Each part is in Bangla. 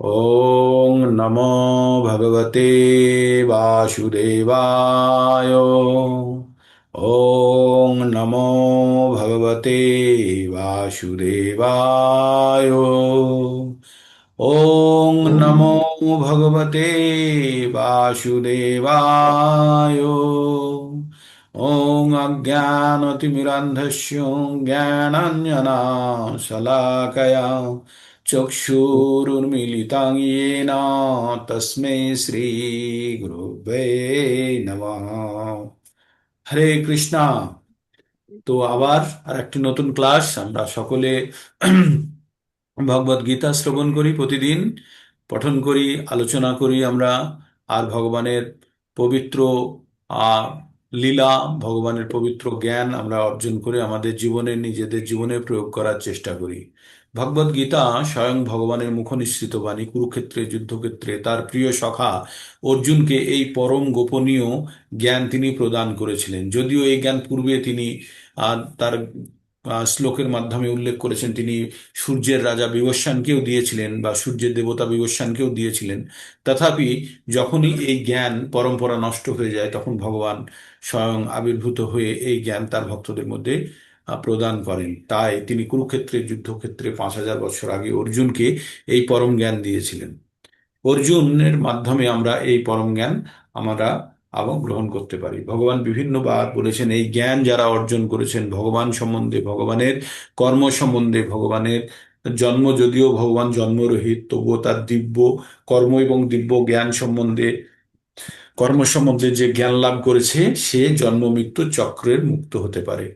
ॐ नमो भगवते वासुदेवाय। ॐ नमो भगवते वासुदेवाय। ॐ नमो भगवते वासुदेवाय। ॐ अज्ञानतिमिरान्धस्य ज्ञानाञ्जनशलाकया चक्षुरुन्मीलितं येन तस्मै श्रीगुरुवे नमः। হরে কৃষ্ণা। তো আবার আর একটি নতুন ক্লাস আমরা সকলে ভগবদ গীতা শ্রবণ করি প্রতিদিন, পঠন করি, আলোচনা করি আমরা। আর ভগবানের পবিত্র আহ লীলা, ভগবানের পবিত্র জ্ঞান আমরা অর্জন করে আমাদের জীবনে, নিজেদের জীবনে প্রয়োগ করার চেষ্টা করি। ভগবদ গীতা স্বয়ং ভগবানের মুখনিসৃত বাণী। কুরুক্ষেত্রে যুদ্ধক্ষেত্রে তার প্রিয় সখা অর্জুনকে এই পরম গোপনীয় জ্ঞান তিনি প্রদান করেছিলেন। যদিও এই জ্ঞান পূর্বে তিনি তার শ্লোকের মাধ্যমে উল্লেখ করেছেন, তিনি সূর্যের রাজা বিবস্বানকেও দিয়েছিলেন বা সূর্যের দেবতা বিবস্বানকেও দিয়েছিলেন। তথাপি যখনই এই জ্ঞান পরম্পরা নষ্ট হয়ে যায়, তখন ভগবান স্বয়ং আবির্ভূত হয়ে এই জ্ঞান তার ভক্তদের মধ্যে প্রদান করেন। তাই তিনি কুরুক্ষেত্রের যুদ্ধক্ষেত্রে 5,000 বছর আগে অর্জুনকে এই পরম জ্ঞান দিয়েছিলেন। অর্জুনের মাধ্যমে আমরা এই পরম জ্ঞান আমরা আবার গ্রহণ করতে পারি। ভগবান বিভিন্নবার বলেছেন, এই জ্ঞান যারা অর্জন করেছেন ভগবান সম্বন্ধে, ভগবানের কর্ম সম্বন্ধে, ভগবানের জন্ম, যদিও ভগবান জন্মরহিত, তবুও তার দিব্য কর্ম এবং দিব্য জ্ঞান সম্বন্ধে, কর্ম সম্বন্ধে যে জ্ঞান লাভ করেছে, সে জন্ম মৃত্যু চক্রের মুক্ত হতে পারে।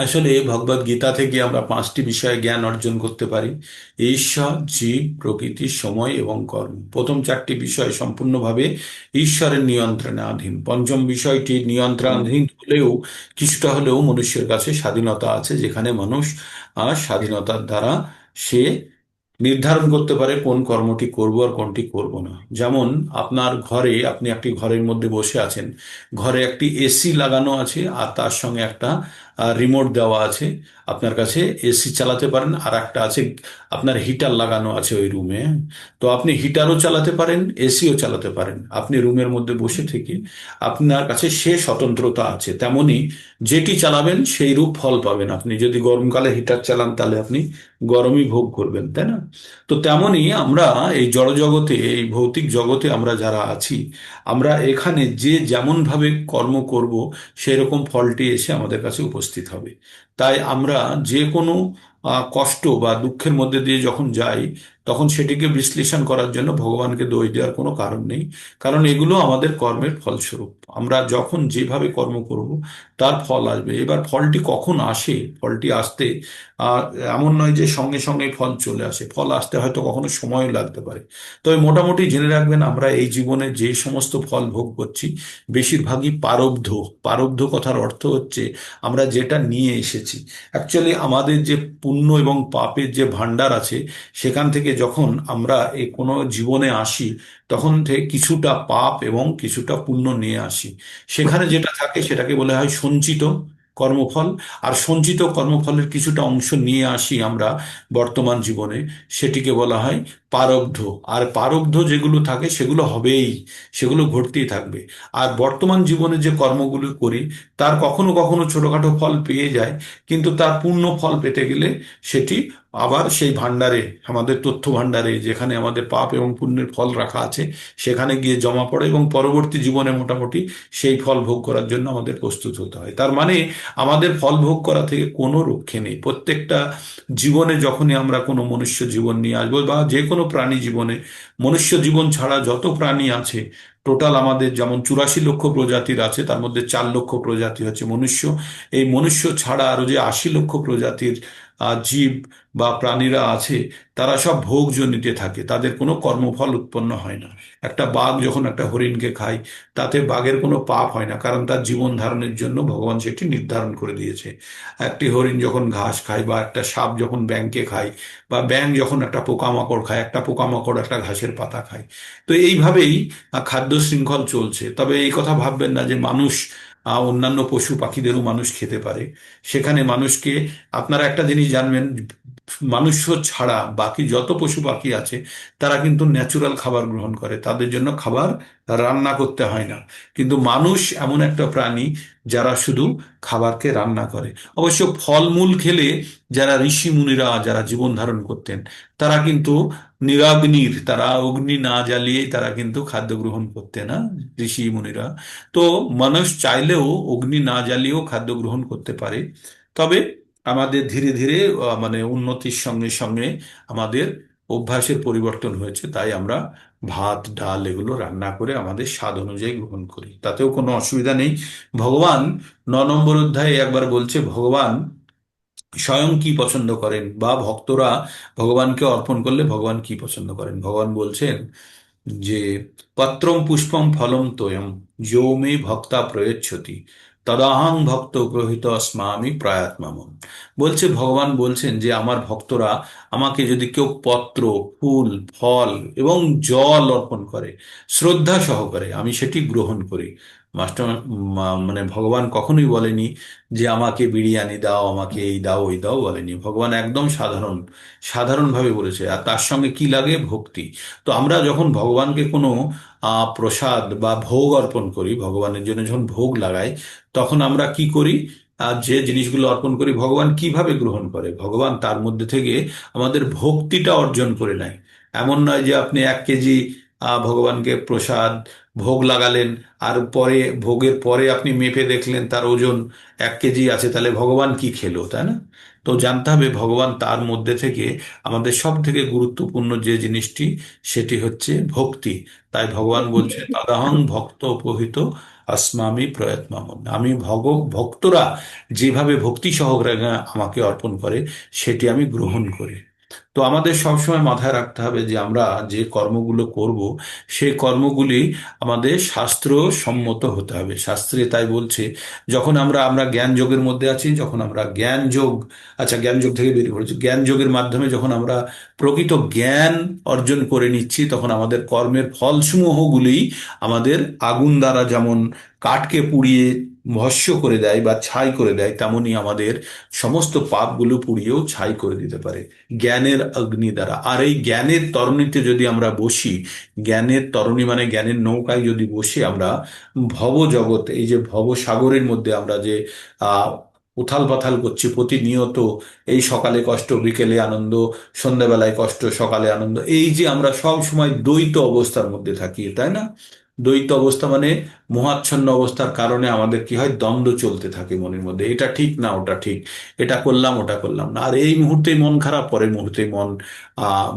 আসলে ভগবদ গীতা থেকে আমরা 5টি বিষয়ে জ্ঞান অর্জন করতে পারি: ঈশ্বর, জীব, প্রকৃতি, সময় এবং কর্ম। প্রথম 4টি বিষয় সম্পূর্ণভাবে ঈশ্বরের নিয়ন্ত্রণাধীন। পঞ্চম বিষয়টি নিয়ন্ত্রণাধীন হলেও কিছুটা হলেও মনুষ্যের কাছে স্বাধীনতা আছে, যেখানে মানুষ স্বাধীনতার দ্বারা সে নির্ধারণ করতে পারে কোন কর্মটি করব আর কোনটি করব না। যেমন আপনার ঘরে, আপনি একটি ঘরের মধ্যে বসে আছেন, ঘরে একটি এসি লাগানো আছে আর তার সঙ্গে একটা রিমোট দেওয়া আছে। আপনার কাছে এসি চালাতে পারেন, আর একটা আছে আপনার হিটার লাগানো আছে ওই রুমে। তো আপনি হিটারও চালাতে পারেন, এসিও চালাতে পারেন। আপনি রুমের মধ্যে বসে থেকে আপনার কাছে সে স্বতন্ত্রতা আছে। তেমনি যেটি চালাবেন সেই রূপ ফল পাবেন। আপনি যদি গরমকালে হিটার চালান, তাহলে আপনি গরমই ভোগ করবেন, তাই না? তো তেমনি আমরা এই জড় জগতে, এই ভৌতিক জগতে আমরা যারা আছি, আমরা এখানে যে যেমন ভাবে কর্ম করব, সেরকম ফলটি এসে আমাদের কাছে উপস্থিত হবে। তাই আমরা যে কোনো কষ্ট বা দুঃখের মধ্যে দিয়ে যখন যাই, তখন সেটিকে বিশ্লেষণ করার জন্য ভগবানকে দোষ দেওয়ার কোনো কারণ নেই। কারণ এগুলো আমাদের কর্মের ফলস্বরূপ। আমরা যখন যেভাবে কর্ম করব, তার ফল আসবে। এবার ফলটি কখন আসে, ফলটি আসতে আহ এমন নয় যে সঙ্গে সঙ্গে ফল চলে আসে। ফল আসতে হয়তো কখনো সময় লাগতে পারে। তবে মোটামুটি জেনে রাখবেন, আমরা এই জীবনে যে সমস্ত ফল ভোগ করছি, বেশিরভাগই প্রারব্ধ। প্রারব্ধ কথার অর্থ হচ্ছে আমরা যেটা নিয়ে এসেছি। অ্যাকচুয়ালি আমাদের যে পুণ্য এবং পাপের যে ভান্ডার আছে, সেখান থেকে যখন আমরা এই কোনো জীবনে আসি, তখন থেকে কিছুটা পাপ এবং কিছুটা পুণ্য নিয়ে আসি। সেখানে যেটা থাকে সেটাকে বলা হয় সঞ্চিত কর্মফল। আর সঞ্চিত কর্মফলের কিছুটা অংশ নিয়ে আসি আমরা বর্তমান জীবনে, সেটিকে বলা হয় প্রারব্ধ। আর প্রারব্ধ যেগুলো থাকে সেগুলো হবেই, সেগুলো ঘটতেই থাকবে। আর বর্তমান জীবনে যে কর্মগুলো করি, তার কখনো কখনো ছোটখাটো ফল পেয়ে যায়, কিন্তু তার পূর্ণ ফল পেতে গেলে সেটি আবার সেই ভান্ডারে, আমাদের তথ্য ভান্ডারে যেখানে আমাদের পাপ এবং পুণ্যের ফল রাখা আছে, সেখানে গিয়ে জমা পড়ে এবং পরবর্তী জীবনে মোটামুটি সেই ফল ভোগ করার জন্য আমাদের প্রস্তুত হতে হয়। তার মানে আমাদের ফল ভোগ করা থেকে কোনো রক্ষে নেই। প্রত্যেকটা জীবনে যখনই আমরা কোনো মনুষ্য জীবন নিয়ে আসবো, বা যে কোনো প্রাণী জীবনে, মনুষ্য জীবন ছাড়া যত প্রাণী আছে, টোটাল আমাদের যেমন 84 লক্ষ প্রজাতির আছে, তার মধ্যে 4 লক্ষ প্রজাতি হচ্ছে মনুষ্য। এই মনুষ্য ছাড়া আরো যে 80 লক্ষ প্রজাতির জীব বা প্রাণীরা আছে, তারা সব ভোগজনিতে থাকে, তাদের কোনো কর্মফল উৎপন্ন হয় না। একটা বাঘ যখন একটা হরিণকে খায়, তাতে বাঘের কোনো পাপ হয় না, কারণ তার জীবন ধারণের জন্য ভগবান সেটি নির্ধারণ করে দিয়েছে। একটি হরিণ যখন ঘাস খায়, বা একটা সাপ যখন ব্যাঙকে খায়, বা ব্যাঙ যখন একটা পোকামাকড় খায়, একটা পোকামাকড় একটা ঘাসের পাতা খায়। তো এইভাবেই খাদ্য শৃঙ্খল চলছে। তবে এই কথা ভাববেন না যে মানুষ অন্যান্য পশু পাখিদেরও মানুষ খেতে পারে। সেখানে মানুষকে, আপনারা একটা জিনিস জানবেন, মানুষ ছাড়া বাকি যত পশু পাখি আছে তারা কিন্তু ন্যাচুরাল খাবার গ্রহণ করে, তাদের জন্য খাবার রান্না করতে হয় না। কিন্তু মানুষ এমন একটা প্রাণী যারা শুধু খাবারকে রান্না করে। অবশ্য ফলমূল খেলে যারা ঋষি মুনিরা যারা জীবন ধারণ করতেন, তারা কিন্তু নিরাগ্নির, তারা অগ্নি না জ্বালিয়েই তারা কিন্তু খাদ্য গ্রহণ করতেন না, ঋষি মুনিরা। তো মানুষ চাইলেও অগ্নি না জ্বালিয়েও খাদ্য গ্রহণ করতে পারে। তবে আমাদের ধীরে ধীরে মানে উন্নতির সঙ্গে সঙ্গে আমাদের অভ্যাসের পরিবর্তন হয়েছে, তাই আমরা ভাত ডাল এগুলো রান্না করে আমাদের স্বাদ অনুযায়ী গ্রহণ করি, তাতেও কোনো অসুবিধা নেই। ভগবান 9 নম্বর অধ্যায়ে একবার বলছে ভগবান স্বয়ং কি পছন্দ করেন, বা ভক্তরা ভগবানকে অর্পণ করলে ভগবান কি পছন্দ করেন। ভগবান বলছেন যে পত্রম পুষ্পম ফলম তোয়ম যো মে ভক্তা প্রয়চ্ছতি তদাহং ভক্ত গ্রহীত স্মামি প্রয়াত্মম। বলছে, ভগবান বলছেন যে আমার ভক্তরা আমাকে যদি কেউ পত্র, ফুল, ফল এবং জল অর্পণ করে শ্রদ্ধা সহকারে, আমি সেটি গ্রহণ করি। মাস্টার মানে ভগবান কখনোই বলেনি যে আমাকে বিরিয়ানি দাও, আমাকে এই দাও ওই দাও, বলেনি। ভগবান একদম সাধারণভাবে বলেছে। আর তার সঙ্গে কি লাগে? ভক্তি। তো আমরা যখন ভগবানকে কোনো প্রসাদ বা ভোগ অর্পণ করি, ভগবানের জন্য যখন ভোগ লাগাই, তখন আমরা কি করি? যে জিনিসগুলো অর্পণ করি ভগবান কিভাবে গ্রহণ করে, ভগবান তার মধ্যে থেকে আমাদের ভক্তিটা অর্জন করে নেয়। এমন নয় যে আপনি 1 কেজি ভগবানকে প্রসাদ ভোগ লাগালেন, আর পরে ভোগের পরে আপনি মেপে দেখলেন তার ওজন 1 কেজি আছে, তাহলে ভগবান কি খেলো, তাই না? তো জানতে হবে ভগবান তার মধ্যে থেকে আমাদের সব থেকে গুরুত্বপূর্ণ যে জিনিসটি, সেটি হচ্ছে ভক্তি। তাই ভগবান বলছে তদাহং ভক্ত উপহিত আসমামি প্রয়ত্মাম। আমি ভক্তরা যেভাবে ভক্তি সহকারে আমাকে অর্পণ করে সেটি আমি গ্রহণ করি। তো আমাদের সবসময় মাথায় রাখতে হবে যে আমরা যে কর্মগুলো করব সেই কর্মগুলি আমাদের শাস্ত্র সম্মত হতে হবে। শাস্ত্রে তাই বলছে, যখন আমরা আমরা জ্ঞান যোগের মধ্যে আছি, যখন আমরা জ্ঞান যোগ, আচ্ছা জ্ঞান যোগ থেকে বেরিয়ে পড়েছি, জ্ঞান যোগের মাধ্যমে যখন আমরা প্রকৃত জ্ঞান অর্জন করে নিচ্ছি, তখন আমাদের কর্মের ফলসমূহগুলি আমাদের আগুন দ্বারা যেমন কাঠকে পুড়িয়ে ভস্ম করে দেয় বা ছাই করে দেয়, তেমনি আমাদের সমস্ত পাপগুলো পুড়িয়েও ছাই করে দিতে পারে জ্ঞানের অগ্নি দ্বারা। আর এই জ্ঞানের তরণীতে যদি আমরা বসি, জ্ঞানের তরণী মানে জ্ঞানের নৌকায় যদি বসে আমরা ভব জগৎ, এই যে ভব সাগরের মধ্যে আমরা যে আহ উথাল পাথাল করছি প্রতিনিয়ত, এই সকালে কষ্ট বিকেলে আনন্দ, সন্ধ্যাবেলায় কষ্ট সকালে আনন্দ, এই যে আমরা সব সময় দ্বৈত অবস্থার মধ্যে থাকি, তাই না? দ্বৈত অবস্থা মানে মোহাচ্ছন্ন অবস্থার কারণে আমাদের কি হয়? দ্বন্দ্ব চলতে থাকে মনের মধ্যে, এটা ঠিক না ওটা ঠিক, এটা করলাম ওটা করলাম না, আর এই মুহূর্তে মন খারাপ, পরের মুহূর্তে মন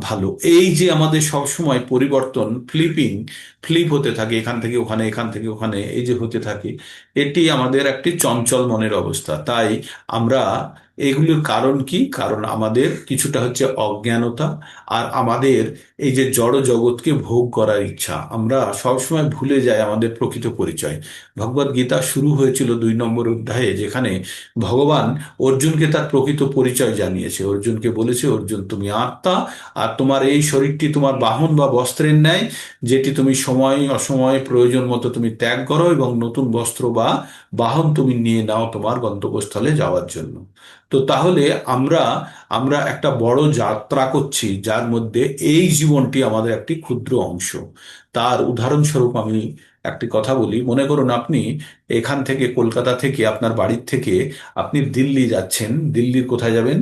ভালো। এই যে আমাদের সব সময় পরিবর্তন, ফ্লিপ হতে থাকে, এখান থেকে ওখানে এখান থেকে ওখানে, এই যে হতে থাকে, এটি আমাদের একটি চঞ্চল মনের অবস্থা। তাই আমরা এগুলির কারণ কি? কারণ আমাদের কিছুটা হচ্ছে অজ্ঞানতা, আর আমাদের এই যে জড় জগৎকে ভোগ করার ইচ্ছা। আমরা সবসময় ভুলে যাই আমাদের প্রকৃত পরিচয়। ভগবদ গীতা শুরু হয়েছিল 2 নম্বর অধ্যায়ে, যেখানে ভগবান অর্জুনকে তার প্রকৃত পরিচয় জানিয়েছে। অর্জুনকে বলেছে, অর্জুন তুমি আত্মা, আর তোমার এই শরীরটি তোমার বাহন বা বস্ত্রের ন্যায়, যেটি তুমি সময় অসময়ে প্রয়োজন মতো তুমি ত্যাগ করো, এবং নতুন বস্ত্র বা বাহন তুমি নিয়ে নাও তোমার গন্তব্যস্থলে যাওয়ার জন্য। তো তাহলে আমরা আমরা একটা বড় যাত্রা করছি, যার মধ্যে এই জীবনটি আমাদের একটি ক্ষুদ্র অংশ। তার উদাহরণস্বরূপ আমি একটি কথা বলি। মনে করুন আপনি এখান থেকে, কলকাতা থেকে, আপনার বাড়ির থেকে আপনি দিল্লি যাচ্ছেন। দিল্লির কোথায় যাবেন?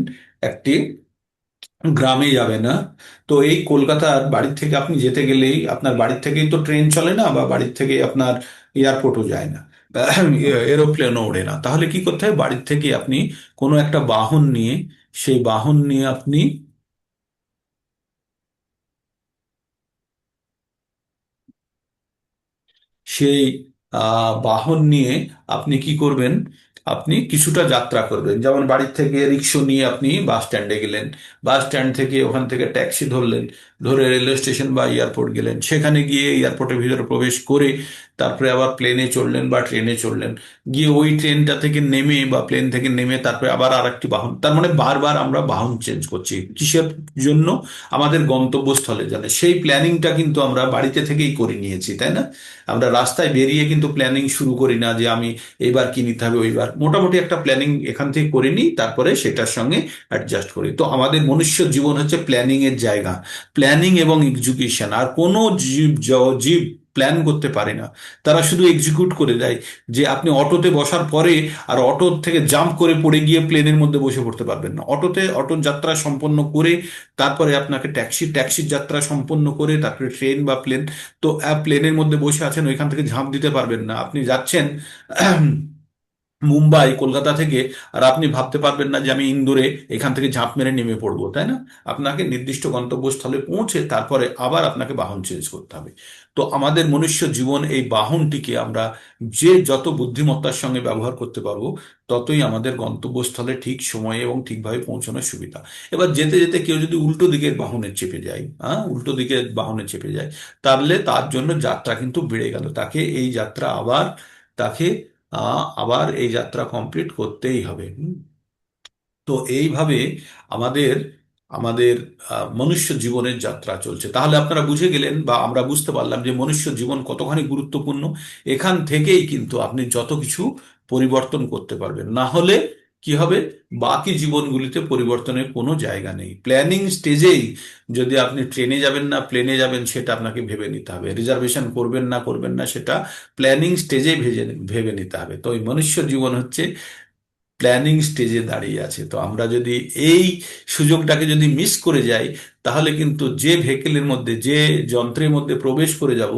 একটি গ্রামে যাবে না? তো এই কলকাতার বাড়ির থেকে আপনি যেতে গেলেই, আপনার বাড়ির থেকেই তো ট্রেন চলে না, বা বাড়ির থেকে আপনার এয়ারপোর্টও যায় না, এরোপ্লেনও ওড়ে না। তাহলে কি করতে হয়? বাড়ির থেকে আপনি কোনো একটা বাহন নিয়ে, সেই বাহন নিয়ে আপনি সেই বাহন নিয়ে আপনি কি করবেন? আপনি কিছুটা যাত্রা করবেন। যেমন বাড়ির থেকে রিক্সা নিয়ে আপনি বাস স্ট্যান্ডে গেলেন, বাস স্ট্যান্ড থেকে ওখান থেকে ট্যাক্সি ধরলেন, ধরে রেলওয়ে স্টেশন বা এয়ারপোর্ট গেলেন, সেখানে গিয়ে এয়ারপোর্টের ভিতরে প্রবেশ করে তারপরে আবার প্লেনে চড়লেন বা ট্রেনে চড়লেন, গিয়ে ওই ট্রেনটা থেকে নেমে বা প্লেন থেকে নেমে তারপরে আবার আরেকটি বাহন, তার মানে বারবার আমরা বাহন চেঞ্জ করছি কিসের জন্য? আমাদের গন্তব্যস্থলে জানে সেই প্ল্যানিংটা কিন্তু আমরা বাড়িতে থেকেই করে নিয়েছি, তাই না? আমরা রাস্তায় বেরিয়ে কিন্তু প্ল্যানিং শুরু করি না যে আমি এইবার কি নিতে হবে, ওইবার মোটামুটি একটা প্ল্যানিং এখান থেকে করে নিই, তারপরে সেটার সঙ্গে অ্যাডজাস্ট করি। তো আমাদের মনুষ্য জীবন হচ্ছে প্ল্যানিং এর জায়গা, প্ল্যানিং এবং এক্সিকিউশন। আর কোনো জীব প্ল্যান করতে পারে না, তারা শুধু এক্সিকিউট করে দেয়। যে আপনি অটোতে বসার পরে আর অটো থেকে জাম্প করে পড়ে গিয়ে প্লেনের মধ্যে বসে পড়তে পারবেন না। অটোর যাত্রা সম্পন্ন করে তারপরে আপনাকে ট্যাক্সির যাত্রা সম্পন্ন করে তারপরে ট্রেন বা প্লেন। তো প্লেনের মধ্যে বসে আছেন, ওইখান থেকে ঝাঁপ দিতে পারবেন না। আপনি যাচ্ছেন মুম্বাই কলকাতা থেকে, আর আপনি ভাবতে পারবেন না যে আমি ইন্দোরে এখান থেকে ঝাঁপ মেরে নেমে পড়বো, তাই না? আপনাকে নির্দিষ্ট গন্তব্যস্থলে পৌঁছে তারপরে আবার আপনাকে বাহন চেঞ্জ করতে হবে। তো আমাদের মনুষ্য জীবন, এই বাহনটিকে আমরা যে যত বুদ্ধিমত্তার সঙ্গে ব্যবহার করতে পারবো, ততই আমাদের গন্তব্যস্থলে ঠিক সময়ে এবং ঠিকভাবে পৌঁছানোর সুবিধা। এবার যেতে যেতে কেউ যদি উল্টো দিকের বাহনে চেপে যায়, হ্যাঁ, উল্টো দিকের বাহনে চেপে যায়, তাহলে তার জন্য যাত্রা কিন্তু বেড়ে গেল, তাকে এই যাত্রা আবার তাকে আবার এই যাত্রা কমপ্লিট করতেই হবে। তো এইভাবে আমাদের আমাদের মনুষ্য জীবনের যাত্রা চলছে। তাহলে আপনারা বুঝে গেলেন বা আমরা বুঝতে পারলাম যে মনুষ্য জীবন কতখানি গুরুত্বপূর্ণ। এখান থেকেই কিন্তু আপনি যত কিছু পরিবর্তন করতে পারবেন, না হলে কি হবে? বাকি জীবনগুলিতে পরিবর্তনের কোনো জায়গা নেই। প্ল্যানিং স্টেজেই যদি আপনি ট্রেনে যাবেন না প্লেনে যাবেন সেটা আপনাকে ভেবে নিতে হবে, রিজার্ভেশন করবেন না করবেন না সেটা প্ল্যানিং স্টেজেই ভেবে নিতে হবে। তো এই মনুষ্য জীবন হচ্ছে প্ল্যানিং স্টেজে দাঁড়িয়ে আছে। তো আমরা যদি এই সুযোগটাকে যদি মিস করে যাই, তাহলে কিন্তু যে ভেহিকেলের মধ্যে, যে যন্ত্রের মধ্যে প্রবেশ করে যাব,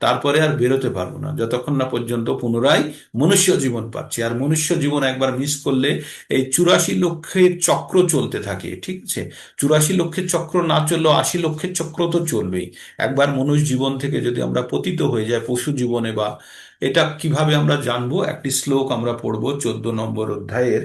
তারপরে আর বেরোতে পারবো না যতক্ষণ না পর্যন্ত পুনরায় মনুষ্য জীবন পাচ্ছি। আর মনুষ্য জীবন একবার মিস করলে এই 84 লক্ষের চক্র চলতে থাকে, ঠিক আছে? 84 লক্ষের চক্র না চললেও 80 লক্ষের চক্র তো চলবেই। একবার মনুষ্য জীবন থেকে যদি আমরা পতিত হয়ে যাই পশু জীবনে, বা এটা কিভাবে আমরা জানবো? একটি শ্লোক আমরা পড়বো 14 নম্বর অধ্যায়ের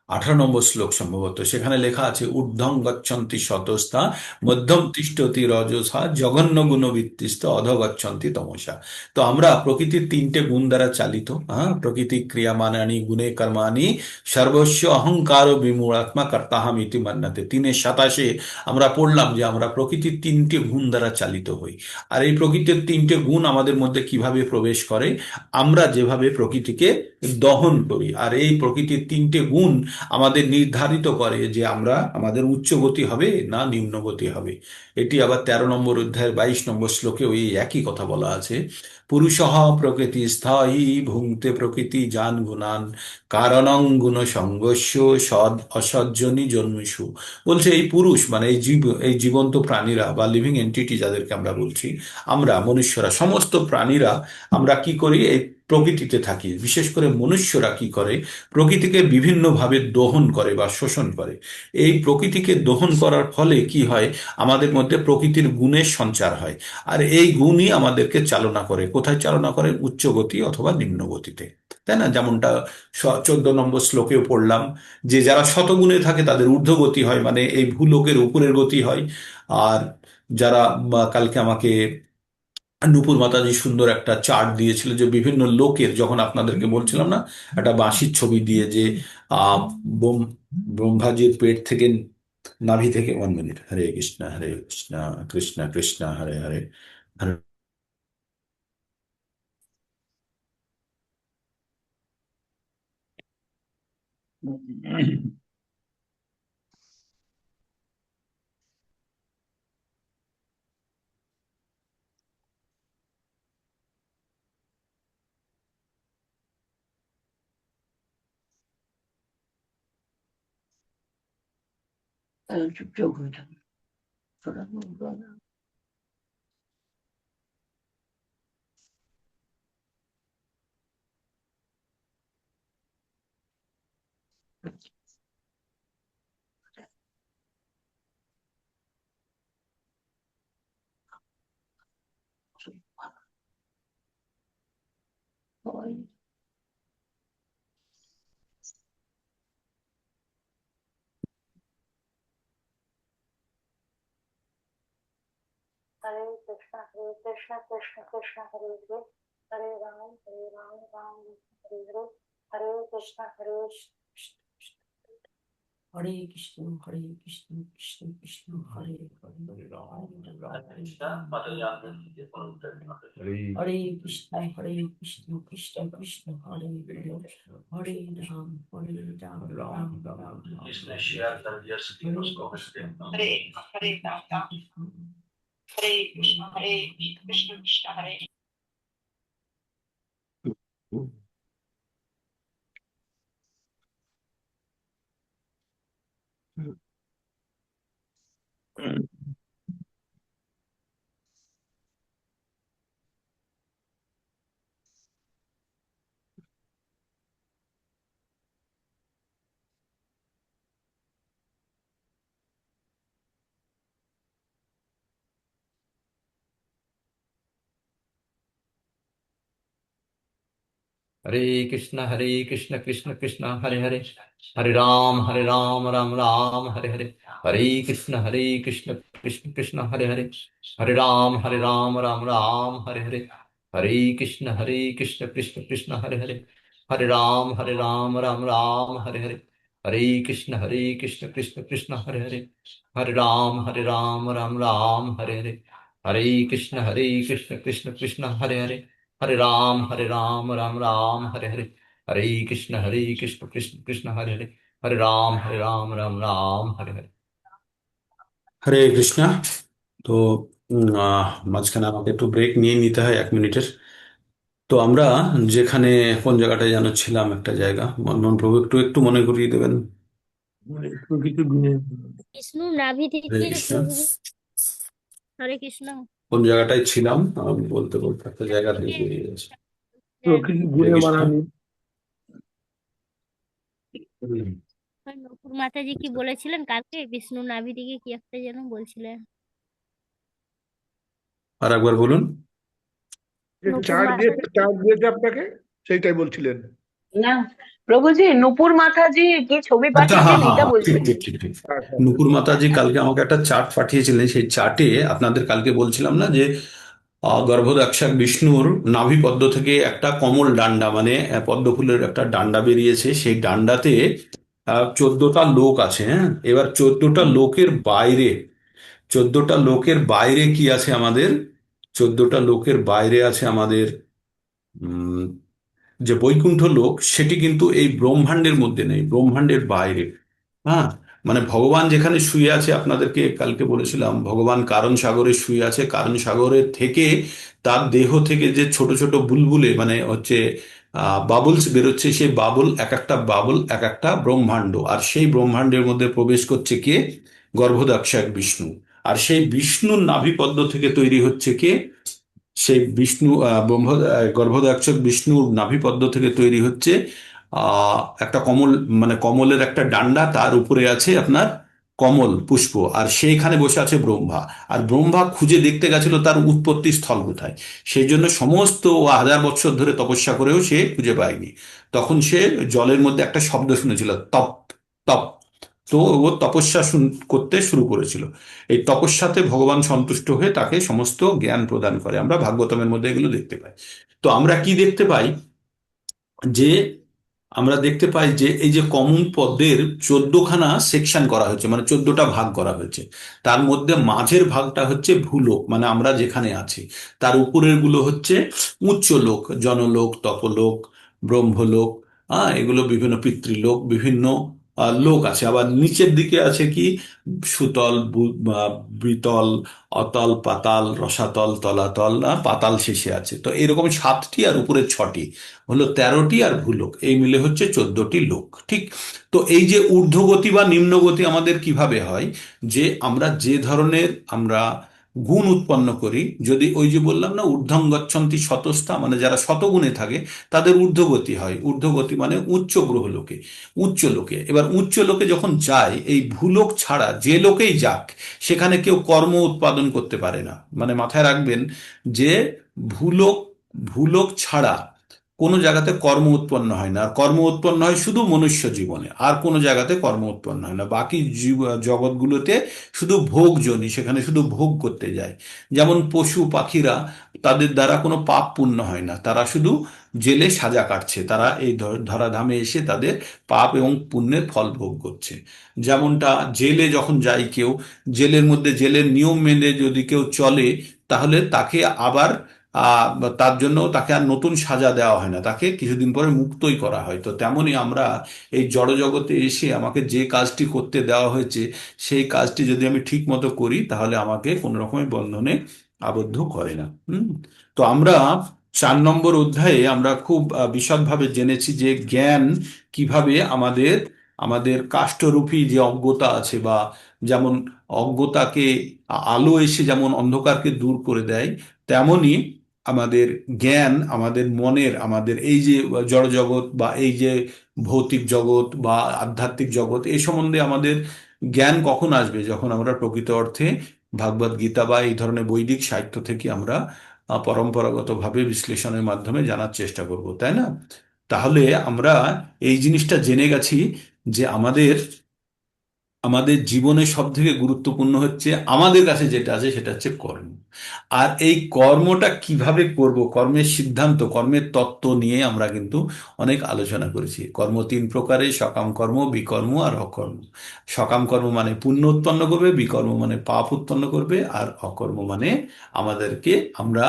18 নম্বর শ্লোক সম্ভবত। সেখানে লেখা আছে, ঊর্ধ্বং গচ্ছন্তি শতস্থা, মধ্যম তিষ্ঠতি রজসা, জঘন্য গুণবৃত্তিস্ত অধ গচ্ছন্তি তমসা। তো আমরা প্রকৃতির 3টে গুণ দ্বারা চালিত। হ্যাঁ, প্রকৃতি ক্রিয়ামানানি গুণে কর্মাণি সর্বস্ব অহংকার বিমূঢ়াত্মা কর্তাহাম ইতি মান্যতে। 3-27 আমরা পড়লাম যে আমরা প্রকৃতির 3টে গুণ দ্বারা চালিত হই। আর এই প্রকৃতির 3টে গুণ আমাদের মধ্যে কিভাবে প্রবেশ করে? আমরা যেভাবে প্রকৃতিকে দহন করি। আর এই প্রকৃতির 3টে গুণ আমাদের নির্ধারিত করে যে আমরা আমাদের উচ্চ গতি হবে না নিম্ন গতি হবে। এটি আবার 13 নম্বর অধ্যায়ের 22 নম্বর শ্লোকে ওই একই কথা বলা আছে। পুরুষঃ প্রকৃতি স্থায়ী ভুঙ্ক্তে প্রকৃতি জান গুণান কারণং গুণ সঙ্গস্য সদ অসজ্জনী জন্মিষু। বলছে এই পুরুষ মানে এই জীবন্ত প্রাণীরা বা লিভিং এন্টিটি যাদেরকে আমরা বলছি, আমরা মনুষ্যরা, সমস্ত প্রাণীরা আমরা কি করি? এই প্রকৃতিতে থাকি। বিশেষ করে মনুষ্যরা কি করে? প্রকৃতিকে বিভিন্নভাবে দহন করে বা শোষণ করে। এই প্রকৃতিকে দহন করার ফলে কি হয়? আমাদের মধ্যে প্রকৃতির গুণের সঞ্চার হয়। আর এই গুণই আমাদেরকে চালনা করে। কোথায় চালনা করে? উচ্চ গতি অথবা নিম্ন গতিতে, তাই না? যেমনটা 14 নম্বর শ্লোকেও পড়লাম যে যারা শতগুণে থাকে তাদের ঊর্ধ্বগতি হয়, মানে এই ভূলোকের উপরের গতি হয়। আর যারা কালকে আমাকে নূপুর মাতাজি সুন্দর একটা চার্ট দিয়েছিল যে বিভিন্ন লোকের, যখন আপনাদেরকে বলছিলাম না একটা বাঁশির ছবি দিয়ে, যে আহ ব্রহ্মাজির পেট থেকে, নাভি থেকে, 1 মিনিট, হরে কৃষ্ণ কৃষ্ণ কৃষ্ণ হরে হরে, হরে हरे कृष्णा कृष्ण कृष्ण हरे हरे, हरे राम राम राम हरे हरे, हरे कृष्णा हरे हरे कृष्ण कृष्ण कृष्ण हरे हरे, हरे राम हरे कृष्ण कृष्ण कृष्ण हरे हरे, हरे राम राम राम इसने शेयर कर दिया स्क्रीन उसको हरे हरे राम हरे कृष्ण कृष्ण हरे। हरे कृष्ण कृष्ण कृष्ण हरे हरे, हरे राम राम राम हरे हरे, हरे कृष्ण कृष्ण कृष्ण हरे हरे, हरे राम राम हरे हरे, हरे कृष्ण कृष्ण कृष्ण हरे हरे, हरे राम राम हरे हरे, हरे कृष्ण कृष्ण कृष्ण हरे हरे, हरे राम राम हरे हरे, हरे कृष्ण कृष्ण कृष्ण हरे हरे, हरे राम राम हरे हरे, हरे कृष्ण कृष्ण कृष्ण हरे हरे, हरे राम हरे हरे। হরে কৃষ্ণা। তো মাঝখানে আমাকে একটু ব্রেক নিয়ে নিতে হয় 1 মিনিটের। তো আমরা যেখানে কোন জায়গাটায় যেন ছিলাম, একটা জায়গা, নন প্রভু একটু একটু মনে করিয়ে দেবেন। একটু কিছু দিয়ে বিষ্ণু নাভি হরে থেকে কৃষ্ণ। প্রভু। হরে কৃষ্ণ। কোন জায়গাটায় ছিলাম আমি বলতে বলতে একটা জায়গা থেকে থেকে বেরিয়ে গেছে। প্রকৃতি হরে ঘুরে কৃষ্ণ। বানানি। নকুর মাতাজি কি বলেছিলেন কালকে? বিষ্ণু নাভি থেকে কি একটা যেন বলছিলেন। আর একবার বলুন। যে নকুর চার্জ দিয়েছে মাতাজি। আপনাকে, সেইটাই বলছিলেন। না প্রভুজি, নূপুর মাতাজি যে ছবি আচ্ছা, হ্যাঁ পাঠিয়েছেন হ্যাঁ এটা হ্যাঁ, ঠিক বলছিলেন। ঠিক ঠিক ঠিক। আচ্ছা নুপুর মাতাজি কালকে আমাকে একটা চার্ট পাঠিয়েছিলেন। সেই চার্টে আপনাদের কালকে বলছিলাম না যে গর্ভদাক্ষাক বিষ্ণুর নাভিপদ্ম থেকে একটা কমল ডান্ডা, মানে পদ্ম ফুলের একটা ডান্ডা বেরিয়েছে। সেই ডান্ডাতে 14টা লোক আছে। হ্যাঁ, এবার 14টা হুম। লোকের বাইরে, 14টা লোকের বাইরে কি আছে আমাদের? 14টা লোকের বাইরে আছে আমাদের যে বৈকুণ্ঠ লোক, সেটি কিন্তু এই ব্রহ্মাণ্ডের মধ্যে নেই, ব্রহ্মাণ্ডের বাইরে। হ্যাঁ, মানে ভগবান যেখানে শুয়ে আছে, আপনাদেরকে কালকে বলেছিলাম ভগবান কারণ সাগরে শুয়ে আছে। কারণ সাগরের থেকে তার দেহ থেকে যে ছোট ছোট বুলবুলে, মানে হচ্ছে বাবলস বেরোচ্ছে, সেই বাবল, এক একটা বাবল এক একটা ব্রহ্মাণ্ড। আর সেই ব্রহ্মাণ্ডের মধ্যে প্রবেশ করছে কে? গর্ভদক্ষ এক বিষ্ণু। আর সেই বিষ্ণুর নাভিপদ্ম থেকে তৈরি হচ্ছে কে? সেই বিষ্ণু গর্ভদাক্ষক বিষ্ণুর নাভিপদ্ম থেকে তৈরি হচ্ছে একটা কমল, মানে কমলের একটা ডান্ডা, তার উপরে আছে আপনার কমল পুষ্প, আর সেইখানে বসে আছে ব্রহ্মা। আর ব্রহ্মা খুঁজে দেখতে গেছিল তার উৎপত্তি স্থল কোথায়। সেই জন্য সমস্ত 1000 বছর ধরে তপস্যা করেও সে খুঁজে পায়নি। তখন সে জলের মধ্যে একটা শব্দ শুনেছিল, তপ তপ। তো ও তপস্যা করতে শুরু করেছিল। এই তপস্যাতে ভগবান সন্তুষ্ট হয়ে তাকে সমস্ত জ্ঞান প্রদান করে। আমরা ভাগবতমের মধ্যে এগুলো দেখতে পাই। তো আমরা কি দেখতে পাই? যে আমরা দেখতে পাই যে এই যে কমন পদ্মের 14খানা সেকশন করা হয়েছে, মানে 14টা ভাগ করা হয়েছে। তার মধ্যে মাঝের ভাগটা হচ্ছে ভূলোক, মানে আমরা যেখানে আছি। তার উপরের গুলো হচ্ছে উচ্চ লোক, জনলোক, তপলোক, ব্রহ্মলোক। এগুলো বিভিন্ন পিতৃলোক, বিভিন্ন লোক আছে। আবার নিচের দিকে আছে কি? সুতল, বিতল, অতল, পাতাল, রসাতল, তলাতল, পাতাল শেষে আছে। তো এরকম 7টি, আর উপরে 6টি হলো 13টি, আর ভূলোক এই মিলে হচ্ছে 14টি লোক। ঠিক। তো এই যে ঊর্ধ্বগতি বা নিম্নগতি আমাদের কিভাবে হয়? যে আমরা যে ধরনের আমরা গুণ উৎপন্ন করি, যদি ওই যে বললাম না, ঊর্ধ্বং গচ্ছন্তি শতস্থা, মানে যারা শতগুণে থাকে তাদের ঊর্ধ্বগতি হয়। ঊর্ধ্বগতি মানে উচ্চ গ্রহ লোকে, উচ্চ লোকে। এবার উচ্চ লোকে যখন যায়, এই ভূলোক ছাড়া যে লোকেই যাক, সেখানে কেউ কর্ম উৎপাদন করতে পারে না। মানে মাথায় রাখবেন যে ভূলোক, ভূলোক ছাড়া কোনো জায়গাতে কর্ম উৎপন্ন হয় না। আর কর্ম উৎপন্ন হয় শুধু মনুষ্য জীবনে, আর কোনো জায়গাতে কর্ম উৎপন্ন হয় না। বাকি জগৎগুলোতে শুধু ভোগজনই, সেখানে শুধু ভোগ করতে যায়। যেমন পশু পাখিরা, তাদের দ্বারা কোনো পাপ পুণ্য হয় না, তারা শুধু জেলে সাজা কাটছে, তারা এই ধরাধামে এসে তাদের পাপ এবং পুণ্যের ফল ভোগ করছে। যেমনটা জেলে যখন যায় কেউ, জেলের মধ্যে জেলের নিয়ম মেনে যদি কেউ চলে, তাহলে তাকে আবার বা তার জন্য তাকে আর নতুন সাজা দেওয়া হয় না, তাকে কিছুদিন পরে মুক্তই করা হয়। তো তেমনি আমরা এই জড়জগতে এসে আমাকে যে কাজটি করতে দেওয়া হয়েছে, সেই কাজটি যদি আমি ঠিক মতো করি, তাহলে আমাকে কোনো রকমের বন্ধনে আবদ্ধ করে না। তো আমরা 4 নম্বর অধ্যায়ে আমরা খুব বিশদভাবে জেনেছি যে জ্ঞান কিভাবে আমাদের আমাদের কাষ্ঠরূপী যে অজ্ঞতা আছে, বা যেমন অজ্ঞতাকে আলো এসে যেমন অন্ধকারকে দূর করে দেয়, তেমনি আমাদের জ্ঞান আমাদের মনের, আমাদের এই যে জড়জগৎ বা এই যে ভৌতিক জগৎ বা আধ্যাত্মিক জগৎ, এই সম্বন্ধে আমাদের জ্ঞান কখন আসবে? যখন আমরা প্রকৃত অর্থে ভাগবত গীতা বা এই ধরনের বৈদিক সাহিত্য থেকে আমরা পরম্পরাগতভাবে বিশ্লেষণের মাধ্যমে জানার চেষ্টা করব, তাই না? তাহলে আমরা এই জিনিসটা জেনে গেছি যে আমাদের আমাদের জীবনে সব থেকে গুরুত্বপূর্ণ হচ্ছে, আমাদের কাছে যেটা আছে সেটা হচ্ছে কর্ম। আর এই কর্মটা কিভাবে করব, কর্মের সিদ্ধান্ত, কর্মের তত্ত্ব নিয়ে আমরা কিন্তু অনেক আলোচনা করেছি। কর্ম 3 প্রকারের: সকাম কর্ম, বিকর্ম আর অকর্ম। সকাম কর্ম মানে পুণ্য উৎপন্ন করবে, বিকর্ম মানে পাপ উৎপন্ন করবে, আর অকর্ম মানে আমাদেরকে আমরা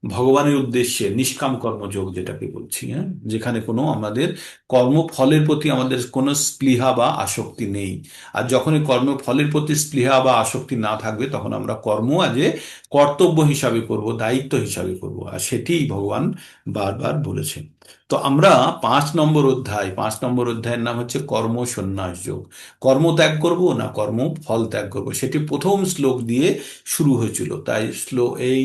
ভগবানের উদ্দেশ্যে নিষ্কাম কর্মযোগ যেটাকে বলছি, হ্যাঁ, যেখানে কোনো আমাদের কর্মফলের প্রতি আমাদের কোনো স্পৃহা বা আসক্তি নেই। আর যখনই কর্মফলের প্রতি স্পৃহা বা আসক্তি না থাকবে, তখন আমরা কর্ম আজ কর্তব্য হিসাবে করব, দায়িত্ব হিসাবে করব। আর সেটিই ভগবান বারবার বলেছেন। তো আমরা 5 নম্বর অধ্যায়ের নাম হচ্ছে কর্ম সন্ন্যাস যোগ। কর্ম ত্যাগ করব না কর্ম ফল ত্যাগ করব, সেটি প্রথম শ্লোক দিয়ে শুরু হয়েছিল। তাই এই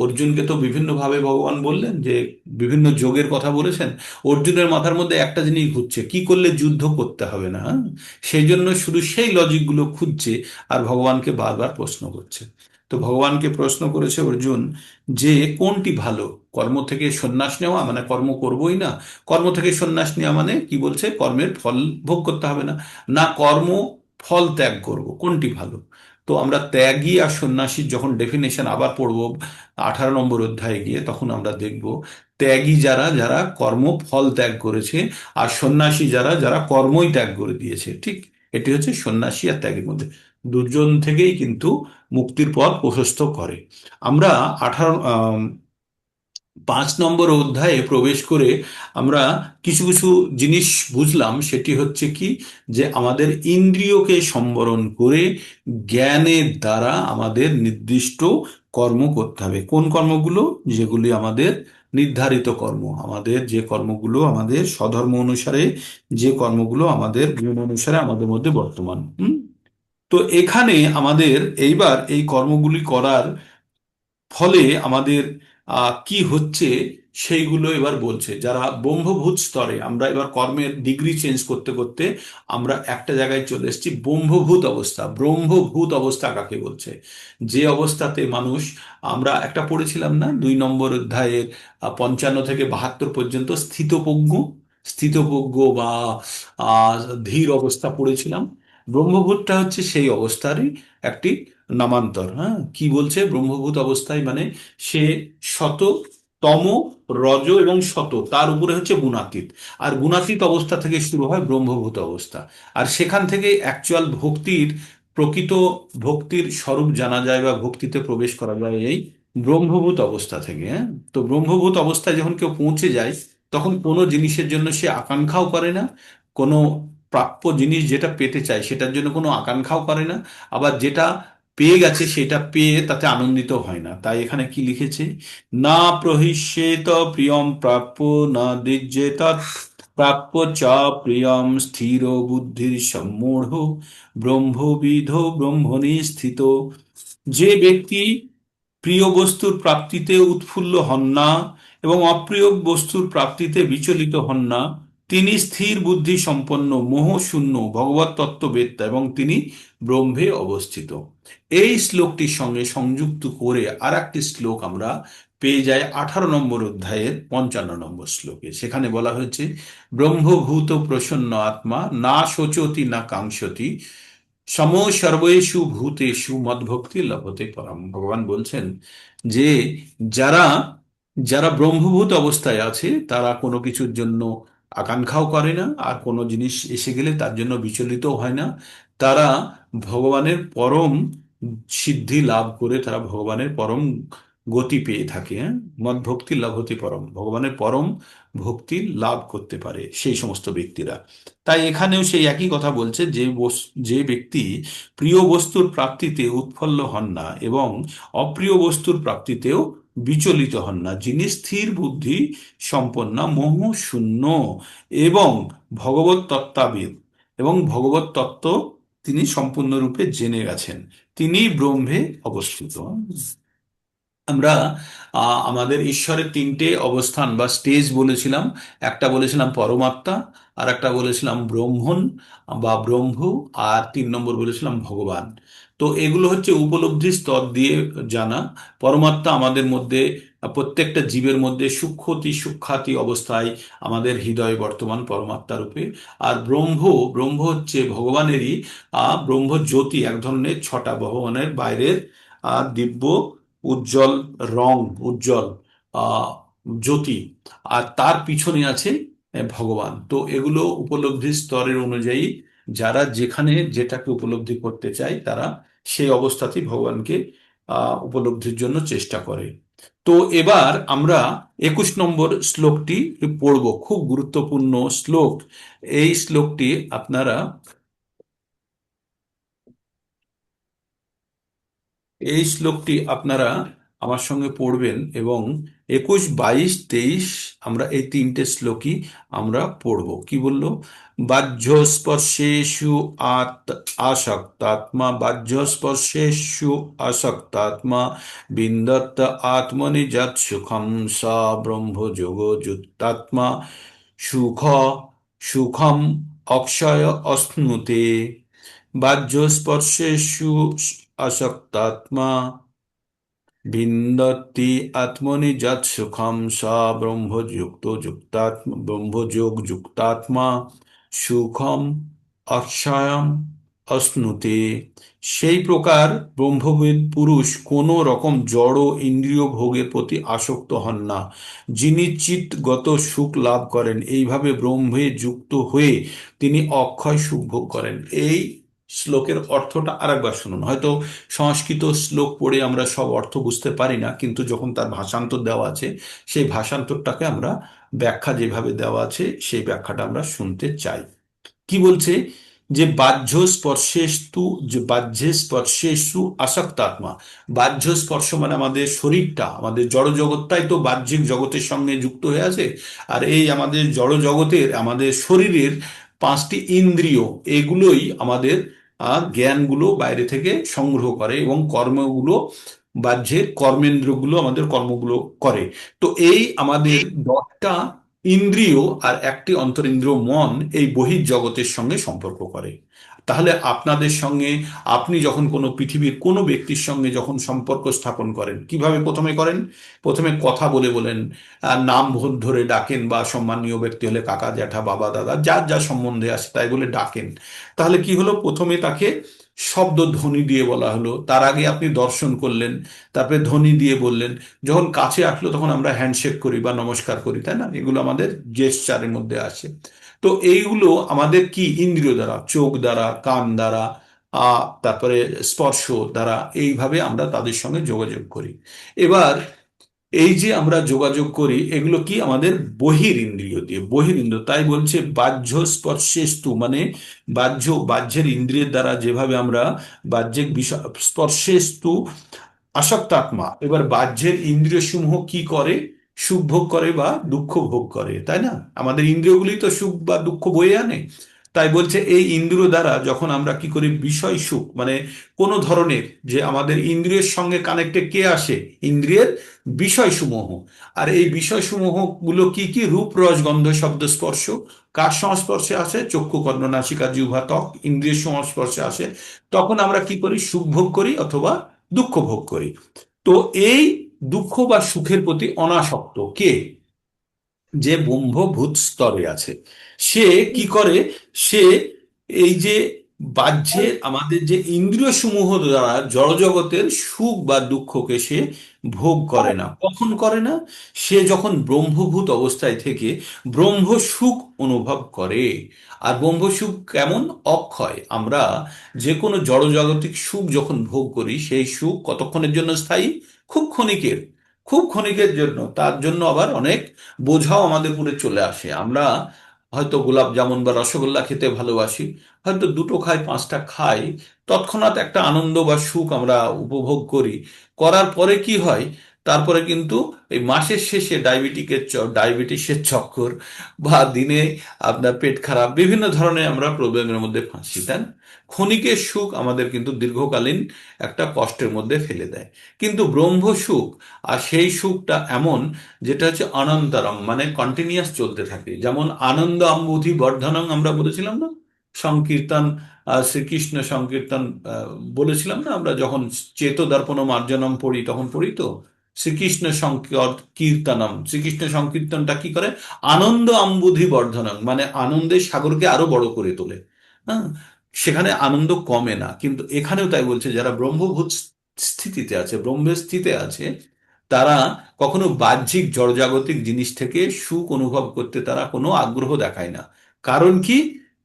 অর্জুনকে তো বিভিন্নভাবে ভগবান বললেন, যে বিভিন্ন যোগের কথা বলেছেন। অর্জুনের মাথার মধ্যে একটা জিনিস ঘুরছে, কি করলে যুদ্ধ করতে হবে না, হ্যাঁ? সেই জন্য শুধু সেই লজিকগুলো খুঁজছে আর ভগবানকে বারবার প্রশ্ন করছে। তো ভগবানকে প্রশ্ন করেছে অর্জুন যে কোনটি ভালো, কর্ম থেকে সন্ন্যাস নেওয়া মানে কর্ম করবোই না, কর্ম থেকে সন্ন্যাস নেওয়া মানে কি বলছে, কর্মের ফল ভোগ করতে হবে না, না কর্ম ফল ত্যাগ করব, কোনটি ভালো? তো আমরা ত্যাগী আর সন্ন্যাসীর যখন ডেফিনেশন আবার পড়বো 18 নম্বর অধ্যায়ে গিয়ে, তখন আমরা দেখব ত্যাগী যারা যারা কর্ম ফল ত্যাগ করেছে, আর সন্ন্যাসী যারা যারা কর্মই ত্যাগ করে দিয়েছে। ঠিক এটি হচ্ছে সন্ন্যাসী আর ত্যাগের মধ্যে, দুজন থেকেই কিন্তু মুক্তির পথ প্রশস্ত করে। আমরা 5 নম্বর অধ্যায়ে প্রবেশ করে আমরা কিছু কিছু জিনিস বুঝলাম। সেটি হচ্ছে কি, যে আমাদের ইন্দ্রিয়কে সম্বরণ করে জ্ঞানের দ্বারা আমাদের নির্দিষ্ট কর্ম করতে হবে। কোন কর্মগুলো? যেগুলি আমাদের নির্ধারিত কর্ম, আমাদের যে কর্মগুলো আমাদের স্বধর্ম অনুসারে, যে কর্মগুলো আমাদের গুণ অনুসারে আমাদের মধ্যে বর্তমান। তো এখানে আমাদের এইবার এই কর্মগুলি করার ফলে আমাদের কি হচ্ছে সেইগুলো এবার বলছে। যারা ব্রহ্মভূত স্তরে, আমরা এবার কর্মের ডিগ্রি চেঞ্জ করতে করতে আমরা একটা জায়গায় চলে এসেছি, ব্রহ্মভূত অবস্থা। ব্রহ্মভূত অবস্থা কাকে বলছে? যে অবস্থাতে মানুষ, আমরা একটা পড়েছিলাম না 2 নম্বর অধ্যায়ের 55 থেকে 72 পর্যন্ত, স্থিতপ্রজ্ঞ, স্থিতপ্রজ্ঞ বা আহ, ধীর অবস্থা পড়েছিলাম। ব্রহ্মভূতটা হচ্ছে সেই অবস্থারই একটি নামান্তর। হ্যাঁ, কি বলছে? ব্রহ্মভূত অবস্থায় মানে সে শত, তম, রজ এবং শত, তার উপরে হচ্ছে গুণাতীত। আর গুণাতীত অবস্থা থেকে শুরু হয় ব্রহ্মভূত অবস্থা। আর সেখান থেকে অ্যাকচুয়াল ভক্তির, প্রকৃত ভক্তির স্বরূপ জানা যায় বা ভক্তিতে প্রবেশ করা যায় এই ব্রহ্মভূত অবস্থা থেকে। হ্যাঁ, তো ব্রহ্মভূত অবস্থায় যখন কেউ পৌঁছে যায়, তখন কোনো জিনিসের জন্য সে আকাঙ্ক্ষাও করে না, কোনো প্রাপ্য জিনিস যেটা পেতে চায় সেটার জন্য কোনো আকাঙ্ক্ষাও করে না, আবার যেটা পেয়ে গেছে সেটা পেয়ে তাতে আনন্দিত হয় না। তাই এখানে কি লিখেছে, না প্রহিষ্যেত প্রিয়ম প্রাপ্য, না দিজ্যেত প্রাপ্য চ প্রিয়ম, স্থির বুদ্ধির সম্মূঢ়, ব্রহ্মবিধ ব্রহ্মণি স্থিত। যে ব্যক্তি প্রিয় বস্তুর প্রাপ্তিতে উৎফুল্ল হন না এবং অপ্রিয় বস্তুর প্রাপ্তিতে বিচলিত হন না, তিনি স্থির বুদ্ধি সম্পন্ন, মোহশূন্য ভগবত তত্ত্ববেত্তা, এবং তিনি ব্রহ্মে অবস্থিত। এই শ্লোকটির সঙ্গে সংযুক্ত করে আর একটি শ্লোক আমরা পেয়ে যায় 18 নম্বর অধ্যায়ের 55 নম্বর শ্লোকে। সেখানে বলা হয়েছে, ব্রহ্মভূত প্রসন্ন আত্মা না শোচতি না কাঙ্ক্ষতি সম সর্বেষু ভূতেষু মদ্ভক্তি লভতে পরম। ভগবান বলছেন যে যারা যারা ব্রহ্মভূত অবস্থায় আছে তারা কোনো কিছুর জন্য আকাঙ্ক্ষাও করে না, আর কোনো জিনিস এসে গেলে তার জন্য বিচলিত হয় না। তারা ভগবানের পরম সিদ্ধি লাভ করে তারা ভগবানের পরম গতি পেয়ে থাকে। হ্যাঁ, মদ্ভক্তি লভতে পরম, ভগবানের পরম ভক্তি লাভ করতে পারে সেই সমস্ত ব্যক্তিরা। তাই এখানেও সেই একই কথা বলছে যে যে ব্যক্তি প্রিয় বস্তুর প্রাপ্তিতে উৎফুল্ল হন না এবং অপ্রিয় বস্তুর প্রাপ্তিতেও বিচলিত হন না, যিনি স্থির বুদ্ধি সম্পন্ন, মোহ শূন্য এবং ভগবত তত্ত্বাবিদ, এবং ভগবত তত্ত্ব তিনি সম্পূর্ণরূপে জেনে গেছেন, তিনি ব্রহ্মে অবস্থিত। আমরা আমাদের ঈশ্বরের তিনটে অবস্থান বা স্টেজ বলেছিলাম। একটা বলেছিলাম পরমাত্মা, আর একটা বলেছিলাম ব্রহ্মণ বা ব্রহ্ম, আর 3 নম্বর বলেছিলাম ভগবান। তো এগুলো হচ্ছে উপলব্ধি স্তর দিয়ে জানা। পরমাত্মা আমাদের মধ্যে, প্রত্যেকটা জীবের মধ্যে সূক্ষ্মতি সূক্ষ্মাতি অবস্থায় আমাদের হৃদয়ে বর্তমান পরমাত্মা রূপে। আর ব্রহ্ম, ব্রহ্ম হচ্ছে ভগবানেরই ব্রহ্ম জ্যোতি, এক ধরনের 6টা ভগবানের বাইরের দিব্য উজ্জ্বল রং, উজ্জ্বল আহ জ্যোতি, আর তার পিছনে আছে ভগবান। তো এগুলো উপলব্ধির স্তরের অনুযায়ী যারা যেখানে যেটাকে উপলব্ধি করতে চায় তারা সেই অবস্থাতেই ভগবানকে উপলব্ধির জন্য চেষ্টা করে। তো এবার আমরা 21 নম্বর শ্লোকটি পড়ব, খুব গুরুত্বপূর্ণ শ্লোক। এই শ্লোকটি আপনারা আমার সঙ্গে পড়বেন, এবং 21, 22, 23 আমরা এই তিনটে শ্লোকই আমরা পড়ব। কি বললো? বাহ্যস্পর্শেষু আসক্তাত্মা, বাহ্যস্পর্শেষু আসক্তাত্মা বিন্দত্ত আত্মনি যৎ সুখম সা ব্রহ্মযোগ যুক্তাত্মা সুখ সুখম অক্ষয় অশ্নুতে। বাহ্যস্পর্শেষু আসক্তাত্মা বিন্দতি আত্মনি যৎ সুখম সা ব্রহ্মযোগ যুক্তাত্মা সুখম অক্ষয়ম অশ্নুতে। সেই প্রকার ব্রহ্মবিদ পুরুষ কোনো রকম জড় ইন্দ্রিয় ভোগের প্রতি আসক্ত হন না, যিনি চিত্তগত সুখ লাভ করেন। এইভাবে ব্রহ্মে যুক্ত হয়ে তিনি অক্ষয় সুখ ভোগ করেন। এই শ্লোকের অর্থটা আরেকবার শুনুন। হয়তো সংস্কৃত শ্লোক পড়ে আমরা সব অর্থ বুঝতে পারি না, কিন্তু যখন তার ভাষান্তর দেওয়া আছে সেই ভাষান্তরটাকে আমরা, ব্যাখ্যা যেভাবে দেওয়া আছে সেই ব্যাখ্যাটা আমরা শুনতে চাই। কি বলছে? যে বাহ্যে স্পর্শেষু আসক্তাত্মা। বাহ্য স্পর্শ মানে আমাদের শরীরটা, আমাদের জড় জগৎটাই তো বাহ্যিক জগতের সঙ্গে যুক্ত হয়ে আছে। আর এই আমাদের জড় জগতের, আমাদের শরীরের 5টি ইন্দ্রিয়, এগুলোই আমাদের জ্ঞানগুলো বাইরে থেকে সংগ্রহ করে, এবং কর্মগুলো, বাহ্যের কর্মেন্দ্রগুলো আমাদের কর্মগুলো করে। তো এই আমাদের 10টা ইন্দ্রিয় আর একটি অন্তরিন্দ্রিয় মন এই বহির্জগতের সঙ্গে সম্পর্ক করে। তাহলে আপনাদের সঙ্গে, আপনি যখন কোনো পৃথিবীর কোনো ব্যক্তির সঙ্গে যখন সম্পর্ক স্থাপন করেন, কিভাবে প্রথমে করেন? প্রথমে কথা বলেন, নাম ধরে ডাকেন, বা সম্মানীয় ব্যক্তি হলে কাকা জ্যাঠা বাবা দাদা যার যা সম্বন্ধে আসে তাই বলে ডাকেন। তাহলে কি হলো? প্রথমে তাকে শব্দ ধ্বনি দিয়ে বলা হলো, তার আগে আপনি দর্শন করলেন, তারপরে ধ্বনি দিয়ে বললেন, যখন কাছে আসলো তখন আমরা হ্যান্ডশেক করি বা নমস্কার করি, তাই না? এগুলো আমাদের জেস্চারের মধ্যে আসে। তো এইগুলো আমাদের কি ইন্দ্রিয় দ্বারা, চোখ দ্বারা, কান দ্বারা, তারপরে স্পর্শ দ্বারা, এইভাবে আমরা তাদের সঙ্গে যোগাযোগ করি। এবার এই যে আমরা যোগাযোগ করি, এগুলো কি আমাদের বহিরিন্দ্রিয় দিয়ে, বহিরিন্দ্রিয়। তাই বলছে বাহ্য স্পর্শেস্তু, মানে বাহ্যের ইন্দ্রিয়ের দ্বারা যেভাবে আমরা বাহ্যিক বিষয়, স্পর্শেস্তু আসক্তাত্মা। এবার বাহ্যের ইন্দ্রিয় সমূহ কি করে? সুখ ভোগ করে বা দুঃখ ভোগ করে, তাই না? আমাদের ইন্দ্রিয়গুলি তো সুখ বা দুঃখ বয়ে আনে। তাই বলছে এই ইন্দ্রিয় দ্বারা যখন আমরা কি করি, বিষয় সুখ, মানে কোনো ধরনের, যে আমাদের ইন্দ্রিয়ের সঙ্গে কানেক্টে কে আসে? ইন্দ্রিয়ের বিষয়সমূহ। আর এই বিষয়সমূহ গুলো কি কি? রূপ রস গন্ধ শব্দ স্পর্শ। কার সংস্পর্শে আসে? চক্ষু কর্ণ নাসিকা জিহ্বা ত্বক, ইন্দ্রিয়ের সংস্পর্শে আসে। তখন আমরা কি করি? সুখ ভোগ করি অথবা দুঃখ ভোগ করি। তো এই দুঃখ বা সুখের প্রতি অনাসক্ত কে? যে ব্রহ্মভূত স্তরে আছে, সে কি করে? সে এই যে বাহ্যের আমাদের যে ইন্দ্রিয় সমূহ দ্বারা জড়জগতের সুখ বা দুঃখকে সে ভোগ করে না। কখন করে না? সে যখন ব্রহ্মভূত অবস্থায় থেকে ব্রহ্ম সুখ অনুভব করে। আর ব্রহ্ম সুখ কেমন? অক্ষয়। আমরা যে কোনো জড়জাগতিক সুখ যখন ভোগ করি, সেই সুখ কতক্ষণের জন্য স্থায়ী? খুব ক্ষণিকের। খুব ক্ষণিকের জন্য, তার জন্য আবার অনেক বোঝাও আমাদের উপরে চলে আসে। আমরা হয়তো গোলাপ জামুন বা রসগোল্লা খেতে ভালোবাসি, হয়তো দুটো খাই, পাঁচটা খাই, তৎক্ষণাৎ একটা আনন্দ বা সুখ আমরা উপভোগ করি। করার পরে কি হয়? তারপরে কিন্তু এই মাসের শেষে ডায়াবেটিসের চক্কর, বা দিনে আপনার পেট খারাপ, বিভিন্ন ধরনের আমরা প্রবলেমের মধ্যে ফাঁসি। তাই না? ক্ষণিকের সুখ আমাদের কিন্তু দীর্ঘকালীন একটা কষ্টের মধ্যে ফেলে দেয়। কিন্তু ব্রহ্ম সুখ, আর সেই সুখটা এমন, যেটা হচ্ছে অনন্তরম, মানে কন্টিনিউয়াস চলতে থাকে। যেমন আনন্দ আম্বুধি বর্ধনং আমরা বলেছিলাম না? সংকীর্তন, শ্রীকৃষ্ণ সংকীর্তন বলেছিলাম না আমরা যখন চেত দর্পণ মার্জনম পড়ি, তখন পড়ি তো শ্রীকৃষ্ণ সংকীর্তনম। শ্রীকৃষ্ণ সংকীর্তনটা কি করে? আনন্দ আম্বুধি বর্ধনং, মানে আনন্দের সাগরকে আরো বড় করে তোলে। হ্যাঁ, সেখানে আনন্দ কমে না। কিন্তু এখানেও তাই বলছে, যারা ব্রহ্মভূত স্থিতিতে আছে, ব্রহ্মের স্থিতে আছে, তারা কখনো বাহ্যিক জড়জাগতিক জিনিস থেকে সুখ অনুভব করতে তারা কোনো আগ্রহ দেখায় না। কারণ কি?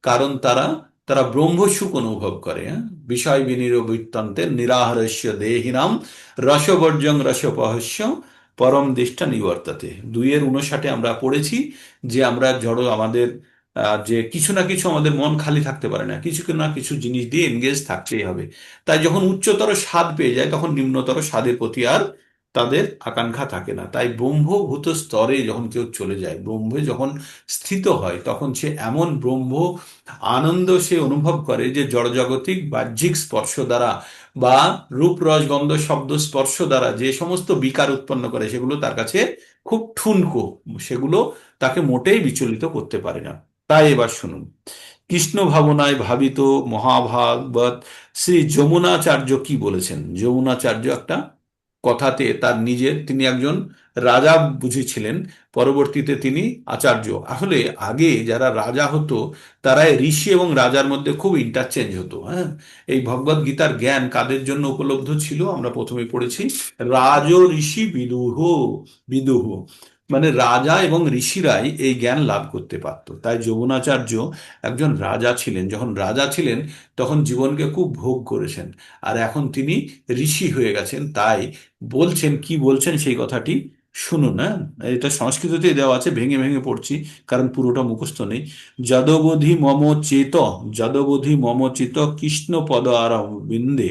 কারণ তারা তারা ব্রহ্ম সুখ অনুভব করে। হ্যাঁ? বিষয় বিনির্বৃত্তান্তে নিরাহারস্য দেহিনাম রসবর্জং রসোপহস্য পরম দৃষ্টা নিবর্তাতে। 2:59 আমরা পড়েছি যে আমরা জড় আমাদের যে কিছু না কিছু, আমাদের মন খালি থাকতে পারে না, কিছু না কিছু জিনিস দিয়ে এনগেজ থাকতেই হবে। তাই যখন উচ্চতর স্বাদ পেয়ে যায়, তখন নিম্নতর স্বাদের প্রতি আর তাদের আকাঙ্ক্ষা থাকে না। তাই ব্রহ্মভূত স্তরে যখন কেউ চলে যায়, ব্রহ্মে যখন স্থিত হয়, তখন সে এমন ব্রহ্ম আনন্দ সে অনুভব করে যে জড়জাগতিক বাহ্যিক স্পর্শ দ্বারা বা রূপ রস গন্ধ শব্দ স্পর্শ দ্বারা যে সমস্ত বিকার উৎপন্ন করে, সেগুলো তার কাছে খুব ঠুনকো, সেগুলো তাকে মোটেই বিচলিত করতে পারে না। তাই এবার শুনুন, কৃষ্ণ ভাবনায় ভাবিত মহাভাগবত শ্রী যমুনাচার্য কি বলেছেন। যমুনাচার্য একটা কথাতে তার নিজের, তিনি একজন রাজা বুঝেছিলেন, পরবর্তীতে তিনি আচার্য। আসলে আগে যারা রাজা হতো, তারা ঋষি এবং রাজার মধ্যে খুব ইন্টারচেঞ্জ হতো। হ্যাঁ, এই ভগবদ গীতার জ্ঞান কাদের জন্য উপলব্ধ ছিল? আমরা প্রথমে পড়েছি, রাজ ঋষি বিদুহ। বিদুহ মানে রাজা এবং ঋষিরাই এই জ্ঞান লাভ করতে পারত। তাই যমুনাচার্য একজন রাজা ছিলেন। যখন রাজা ছিলেন, তখন জীবনকে খুব ভোগ করেছেন। আর এখন তিনি ঋষি হয়ে গেছেন। তাই বলছেন, কি বলছেন সেই কথাটি শুনুন। হ্যাঁ, এটা সংস্কৃততেই দেওয়া আছে, ভেঙে ভেঙে পড়ছি কারণ পুরোটা মুখস্থ নেই। যদবধি মম চেত, যদবধি মম চেত কৃষ্ণ পদ বিন্দে,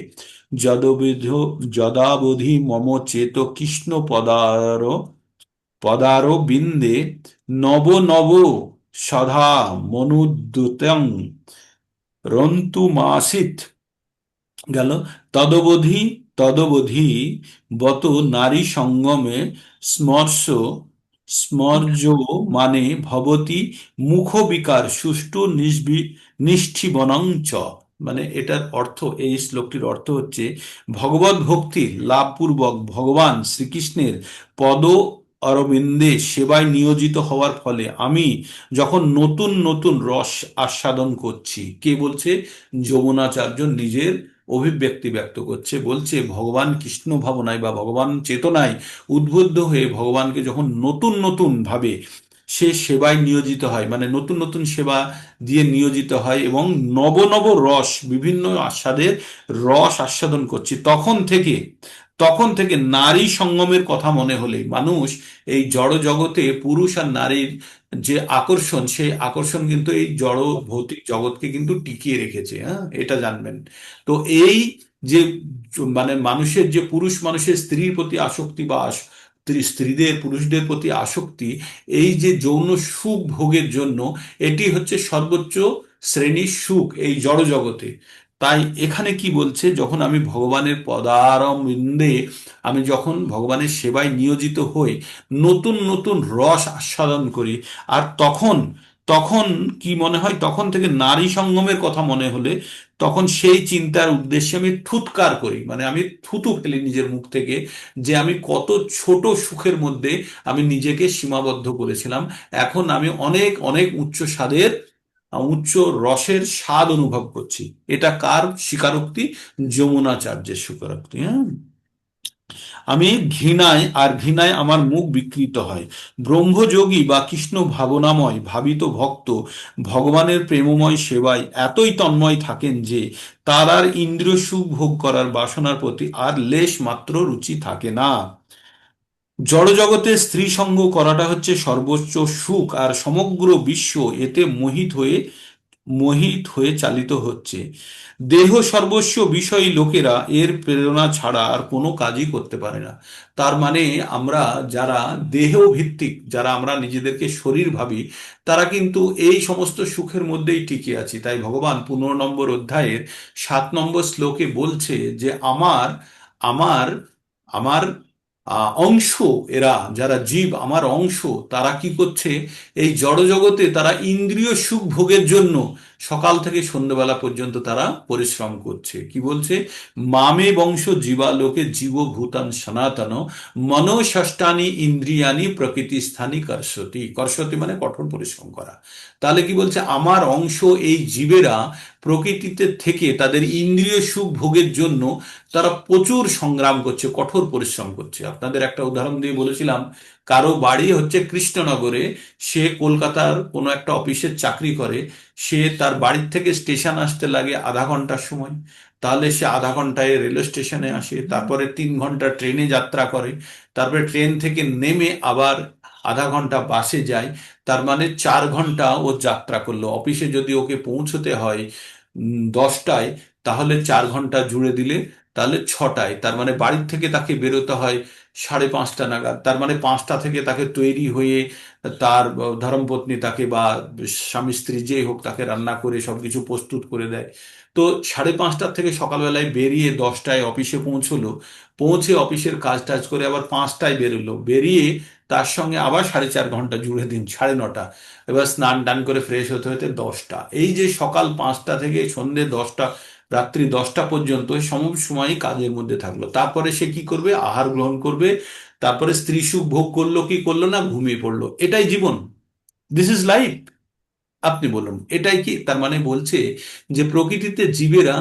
যদবিধ যদাবধি মম চেত কৃষ্ণ পদার বিন্দে, নব নব সধা মনুদ্যুতং রন্তুমাসিত। গেল, তদবধি তদবধি বত নারী সঙ্গমে স্মর্শ স্মর্য মানে ভবতি মুখ বিকার সুষ্ঠু নিষ্ঠিবনং চ। মানে এটার অর্থ, এই শ্লোকটির অর্থ হচ্ছে, ভগবত ভক্তির লাভপূর্বক ভগবান শ্রীকৃষ্ণের পদ অরবিন্দে সেবায় নিয়োজিত হওয়ার ফলে আমি যখন নতুন নতুন রস আস্বাদন করছি। কে বলছে? যমুনাচার্য নিজের অভিব্যক্তি ব্যক্ত করছে। বলছে ভগবান কৃষ্ণ ভাবনায় বা ভগবান চেতনায় উদ্বুদ্ধ হয়ে ভগবানকে যখন নতুন নতুন ভাবে সে সেবায় নিয়োজিত হয়, মানে নতুন নতুন সেবা দিয়ে নিয়োজিত হয় এবং নব নব রস, বিভিন্ন আস্বাদের রস আস্বাদন করছে, তখন থেকে নারী সঙ্গমের কথা মনে হলে মানুষ এই জড় জগতে পুরুষ আর নারীর যে আকর্ষণ, সেই আকর্ষণ কিন্তু এই জড় ভৌতিক জগৎকে কিন্তু টিকিয়ে রেখেছে। হ্যাঁ, এটা জানবেন। তো এই যে মানে মানুষের যে পুরুষ মানুষের স্ত্রীর প্রতি আসক্তি বা স্ত্রীদের পুরুষদের প্রতি আসক্তি, এই যে যৌন সুখ ভোগের জন্য, এটি হচ্ছে সর্বোচ্চ শ্রেণীর সুখ এই জড় জগতে। তাই এখানে কি বলছে, যখন আমি ভগবানের পদারবিন্দে, আমি যখন ভগবানের সেবায় নিয়োজিত হই, নতুন নতুন রস আস্বাদন করি, আর তখন তখন কি মনে হয়, তখন থেকে নারী সঙ্গমের কথা মনে হলে তখন সেই চিন্তার উদ্দেশ্যে আমি থুৎকার করি, মানে আমি থুতু ফেলি নিজের মুখ থেকে, যে আমি কত ছোট সুখের মধ্যে আমি নিজেকে সীমাবদ্ধ করেছিলাম। এখন আমি অনেক অনেক উচ্চ স্বাদের, উচ্চ রসের স্বাদ অনুভব করছি। এটা কার স্বীকারোক্তি? যমুনাচার্যের স্বীকারোক্তি। হ্যাঁ, আমি ঘৃণায় আমার মুখ বিকৃত হয়। ব্রহ্মযোগী বা কৃষ্ণ ভাবনাময় ভাবিত ভক্ত ভগবানের প্রেমময় সেবায় এতই তন্ময় থাকেন যে তার আর ইন্দ্রিয় সুখ ভোগ করার বাসনার প্রতি আর লেশ মাত্র রুচি থাকে না। জড়জগতে স্ত্রী সঙ্গ করাটা হচ্ছে সর্বোচ্চ সুখ, আর সমগ্র বিশ্ব এতে মোহিত হয়ে চালিত হচ্ছে। দেহ সর্বস্ব বিষয়ী লোকেরা এর প্রেরণা ছাড়া আর কোনো কাজই করতে পারে না। তার মানে আমরা যারা দেহ ভিত্তিক, যারা আমরা নিজেদেরকে শরীর ভাবি, তারা কিন্তু এই সমস্ত সুখের মধ্যেই টিকে আছি। তাই ভগবান 15 নম্বর অধ্যায়ের 7 নম্বর শ্লোকে বলছে যে আমার আমার আমার অংশ, এরা যারা জীব আমার অংশ, তারা কি করছে? এই জড়জগতে তারা ইন্দ্রিয় সুখ ভোগের জন্য সকাল থেকে সন্ধ্যেবেলা পর্যন্ত তারা পরিশ্রম করছে। কি বলছে? মামে বংশ জীবালোকে জীবভূতান সনাতন মনোষষ্ঠানি ইন্দ্রিয়ানি প্রকৃতি স্থানী কর্ষতি। কর্ষতি মানে কঠোর পরিশ্রম করা। তাহলে কি বলছে? আমার অংশ এই জীবেরা প্রকৃতিতে থেকে তাদের ইন্দ্রিয় সুখ ভোগের জন্য তারা প্রচুর সংগ্রাম করছে, কঠোর পরিশ্রম করছে। আপনাদের একটা উদাহরণ দিয়ে বলেছিলাম, কারো বাড়ি হচ্ছে কৃষ্ণনগরে, সে কলকাতার কোনো একটা অফিসের চাকরি করে, সে তার বাড়ির থেকে স্টেশন আসতে লাগে আধা ঘন্টার সময়। তাহলে সে আধা ঘন্টায় রেল স্টেশনে আসে, তারপরে 3 ঘন্টা ট্রেনে যাত্রা করে, তারপরে ট্রেন থেকে নেমে আবার আধা ঘন্টা বাসে যায়। তার মানে 4 ঘন্টা ও যাত্রা করলো। অফিসে যদি ওকে পৌঁছতে হয় 10টায়, তাহলে 4 ঘন্টা জুড়ে দিলে তাহলে 6টায়, তার মানে বাড়ির থেকে তাকে বেরোতে হয় 5:30 নাগাদ। তার মানে 5টা থেকে তাকে তৈরি হয়ে তার ধর্মপত্নী তাকে, বা স্বামী স্ত্রী যে হোক, তাকে রান্না করে সবকিছু প্রস্তুত করে দেয়। তো 5:30 থেকে সকালবেলায় বেরিয়ে 10টায় অফিসে পৌঁছলো, পৌঁছে অফিসের কাজ টাজ করে আবার 5টায় বেরোলো, বেরিয়ে তার সঙ্গে আবার 4.5 ঘন্টা জুড়ে দিন 9:30। এবার স্নান টান করে ফ্রেশ হতে হতে 10টা। এই যে সকাল 5টা থেকে সন্ধে 10টা, রাত্রি 10টা পর্যন্ত সময়ই কাজের মধ্যে থাকলো। তারপরে সে কি করবে? আহার গ্রহণ করবে, তারপরে স্ত্রী সুখ ভোগ করলো কি করলো না, ঘুমিয়ে পড়লো। এটাই জীবন। This is life. আপনি বলুন, এটাই কি? তার মানে বলছে যে প্রকৃতিতে জীবেরা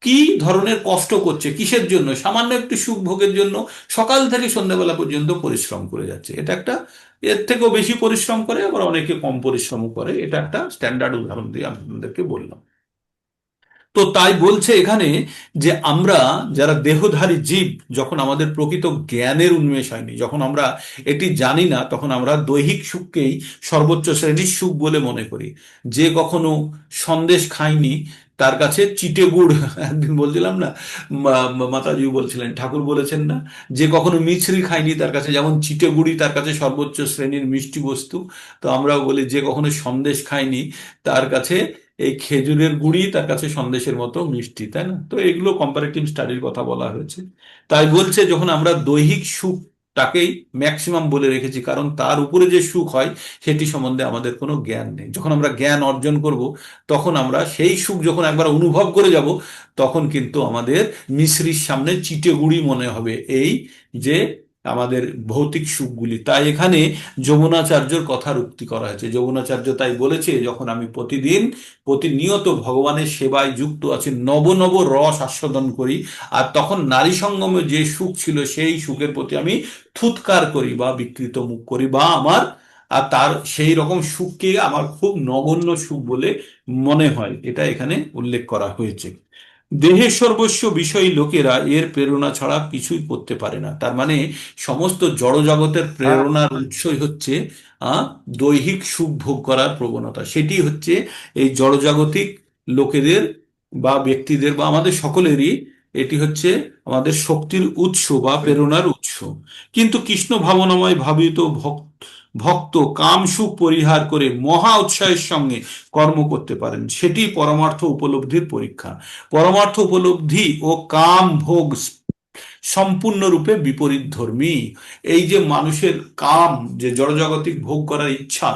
কি ধরনের কষ্ট করছে, কিসের জন্য? সামান্য একটু সুখ ভোগের জন্য সকাল থেকে সন্ধ্যাবেলা পর্যন্ত পরিশ্রম করে যাচ্ছে। এটা একটা, এর থেকেও বেশি পরিশ্রম করে, আবার অনেকে কম পরিশ্রম করে। এটা একটা স্ট্যান্ডার্ড উদাহরণ দিয়ে আমি আপনাদেরকে বললাম। তো তাই বলছে এখানে যে আমরা যারা দেহধারী জীব, যখন আমাদের প্রকৃত জ্ঞানের উন্মেষ হয়নি, যখন আমরা এটি জানি না, তখন আমরা দৈহিক সুখকেই সর্বোচ্চ শ্রেণীর সুখ বলে মনে করি। যে কখনো সন্দেশ খায়নি, তার কাছে চিটে গুড় একদিন বলছিলাম না, মাতাজি বলছিলেন, ঠাকুর বলেছেন না, যে কখনো মিছরি খায়নি, তার কাছে যেমন চিটে গুড়ই তার কাছে সর্বোচ্চ শ্রেণীর মিষ্টি বস্তু। তো আমরাও বলি, যে কখনো সন্দেশ খায়নি, তার কাছে এই খেজুরের গুড়ি তার কাছে সন্দেশের মতো মিষ্টি, তাই না? তো এগুলো কম্পারেটিভ স্টাডির কথা বলা হয়েছে। তাই বলছে যখন আমরা দৈহিক সুখটাকেই ম্যাক্সিমাম বলে রেখেছি, কারণ তার উপরে যে সুখ হয় সেটি সম্বন্ধে আমাদের কোনো জ্ঞান নেই। যখন আমরা জ্ঞান অর্জন করব, তখন আমরা সেই সুখ যখন একবার অনুভব করে যাব, তখন কিন্তু আমাদের মিশ্রির সামনে চিটে গুড়ি মনে হবে এই যে আমাদের ভৌতিক সুখগুলি। তাই এখানে যমুনাচার্যর কথার উক্তি করা হয়েছে। যমুনাচার্য তাই বলেছে, যখন আমি প্রতিনিয়ত ভগবানের সেবায় যুক্ত আছি, নব নব রস আস্বাদন করি, আর তখন নারী সঙ্গমে যে সুখ ছিল সেই সুখের প্রতি আমি থুৎকার করি বা বিকৃত মুখ করি, বা আমার আর তার সেই রকম সুখকে আমার খুব নগণ্য সুখ বলে মনে হয়। এটা এখানে উল্লেখ করা হয়েছে। দেহের সর্বস্ব বিষয়ী লোকেরা এর প্রেরণা ছাড়া কিছুই করতে পারে না। তার মানে সমস্ত জড়জগতের প্রেরণার উৎসই হচ্ছে দৈহিক সুখ ভোগ করার প্রবণতা। সেটি হচ্ছে এই জড়জাগতিক লোকেদের বা ব্যক্তিদের বা আমাদের সকলেরই, এটি হচ্ছে আমাদের শক্তির উৎস বা প্রেরণার উৎস। কিন্তু কৃষ্ণ ভাবনাময় ভাবিত ভক্ত কাম সুখ পরিহার করে মহা উৎসাহের সঙ্গে কর্ম করতে পারেন। সেটি পরমার্থ উপলব্ধির পরীক্ষা। পরমার্থ উপলব্ধি ও কাম ভোগ সম্পূর্ণরূপে বিপরীতধর্মী। এই যে মানুষের কাম, যে জড়জাগতিক ভোগ করার ইচ্ছা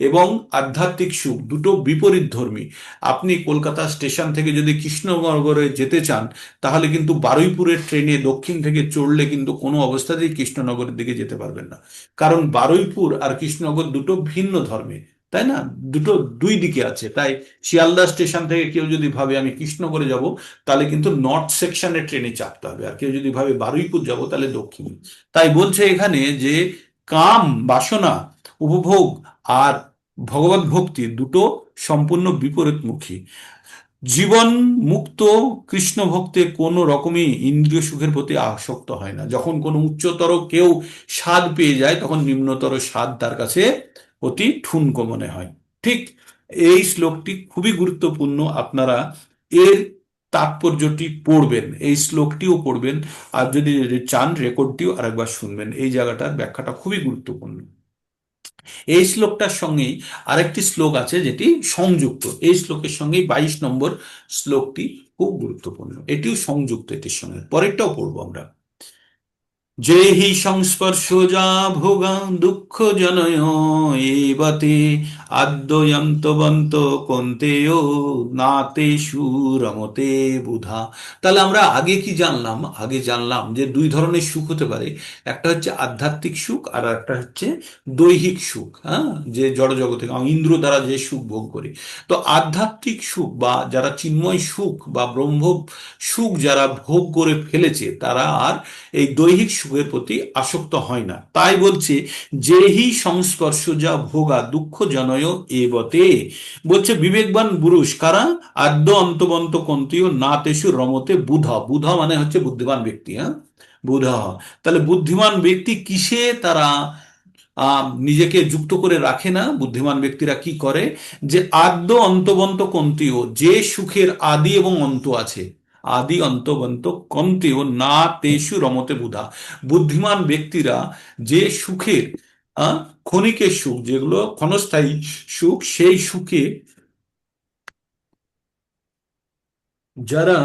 এবং আধ্যাত্মিক সুখ, দুটো বিপরীতধর্মী। আপনি কলকাতা স্টেশন থেকে যদি কৃষ্ণনগরে যেতে চান, তাহলে কিন্তু বারুইপুরের ট্রেনে দক্ষিণ থেকে চড়লে কিন্তু কোনো অবস্থাতেই কৃষ্ণনগরের দিকে যেতে পারবেন না। কারণ বারুইপুর আর কৃষ্ণনগর দুটো ভিন্ন ধর্মে, তাই না? দুটো দুই দিকে আছে। তাই শিয়ালদা স্টেশন থেকে কেউ যদি ভাবে আমি কৃষ্ণনগরে যাব, তাহলে কিন্তু নর্থ সেকশনের ট্রেনে চাপতে হবে। আর কেউ যদি ভাবে বারুইপুর যাব, তাহলে দক্ষিণ। তাই বলছে এখানে যে কাম, বাসনা, উপভোগ আর ভগবত ভক্তি দুটো সম্পূর্ণ বিপরীতমুখী। জীবন মুক্ত কৃষ্ণ ভক্তে কোনো রকমই ইন্দ্রিয় সুখের প্রতি আসক্ত হয় না। যখন কোনো উচ্চতর কেউ স্বাদ পেয়ে যায়, তখন নিম্নতর স্বাদ তার কাছে অতি ঠুনকো মনে হয়। ঠিক এই শ্লোকটি খুবই গুরুত্বপূর্ণ। আপনারা এর তাৎপর্যটি পড়বেন, এই শ্লোকটিও পড়বেন, আর যদি চান রেকর্ডটিও আরেকবার শুনবেন। এই জায়গাটার ব্যাখ্যাটা খুবই গুরুত্বপূর্ণ। এই শ্লোকটার সঙ্গেই আরেকটি শ্লোক আছে যেটি সংযুক্ত। এই শ্লোকের সঙ্গেই 22 নম্বর শ্লোকটি খুব গুরুত্বপূর্ণ, এটিও সংযুক্ত এটির সঙ্গে। পরেরটাও পড়বো আমরা। যেহি সংস্পর্শজা ভোগা দুঃখ জনয় এবাতে আদ্যয়ন্তবন্ত কন্তেয় নাতে সুরমতে বুধা। তাহলে আমরা আগে কি জানলাম? আগে জানলাম যে দুই ধরনের সুখ হতে পারে। একটা হচ্ছে আধ্যাত্মিক সুখ, আর একটা হচ্ছে দৈহিক সুখ। হ্যাঁ, যে জড় জগতে ইন্দ্র দ্বারা যে সুখ ভোগ করি। তো আধ্যাত্মিক সুখ বা যারা চিন্ময় সুখ বা ব্রহ্ম সুখ যারা ভোগ করে ফেলেছে, তারা আর এই দৈহিক সুখের প্রতি আসক্ত হয় না। তাই বলছে যেহি সংস্পর্শ যা ভোগা দুঃখ জনয় এবতে। বলছে বিবেকবান পুরুষ কারা? আদ্য অন্তবন্ত কন্তীয় না তেসু রমতে বুধা। বুধা মানে হচ্ছে বুদ্ধিমান ব্যক্তি। হ্যাঁ, বুধা। তাহলে বুদ্ধিমান ব্যক্তি কিসে তারা নিজেকে যুক্ত করে রাখে না? বুদ্ধিমান ব্যক্তিরা কি করে? যে আদ্য অন্তবন্ত কন্তীয়, যে সুখের আদি এবং অন্ত আছে, আদি অন্তবন্ত কন্তেও না তেষু রমতে বুধা। বুদ্ধিমান ব্যক্তিরা যে সুখের ক্ষণিকের সুখ, যেগুলো ক্ষণস্থায়ী সুখ, সেই সুখে যারা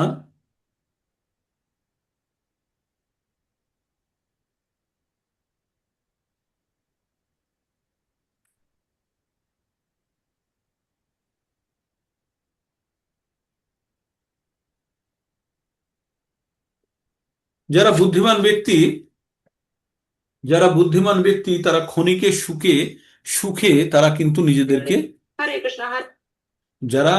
যারা বুদ্ধিমান ব্যক্তি যারা বুদ্ধিমান ব্যক্তি তারা ক্ষণিকের সুখে সুখে তারা কিন্তু নিজেদেরকে, হরে কৃষ্ণ হরে যারা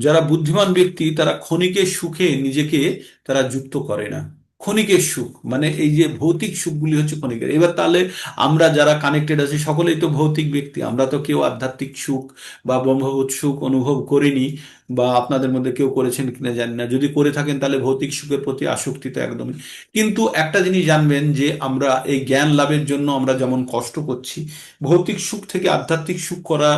যারা বুদ্ধিমান ব্যক্তি তারা ক্ষণিকের সুখে নিজেকে তারা যুক্ত করে না। ক্ষণিকের সুখ মানে এই যে ভৌতিক সুখগুলি হচ্ছে ক্ষণিকের। এবার তাহলে আমরা যারা কানেক্টেড আছি সকলেই তো ভৌতিক ব্যক্তি, আমরা তো কেউ আধ্যাত্মিক সুখ বা ব্রহ্মবোধ সুখ অনুভব করিনি, বা আপনাদের মধ্যে কেউ করেছেন কিনা জানি না। যদি করে থাকেন তাহলে ভৌতিক সুখের প্রতি আসক্তি তো একদমই। কিন্তু একটা জিনিস জানবেন যে আমরা এই জ্ঞান লাভের জন্য আমরা যেমন কষ্ট করছি, ভৌতিক সুখ থেকে আধ্যাত্মিক সুখ করা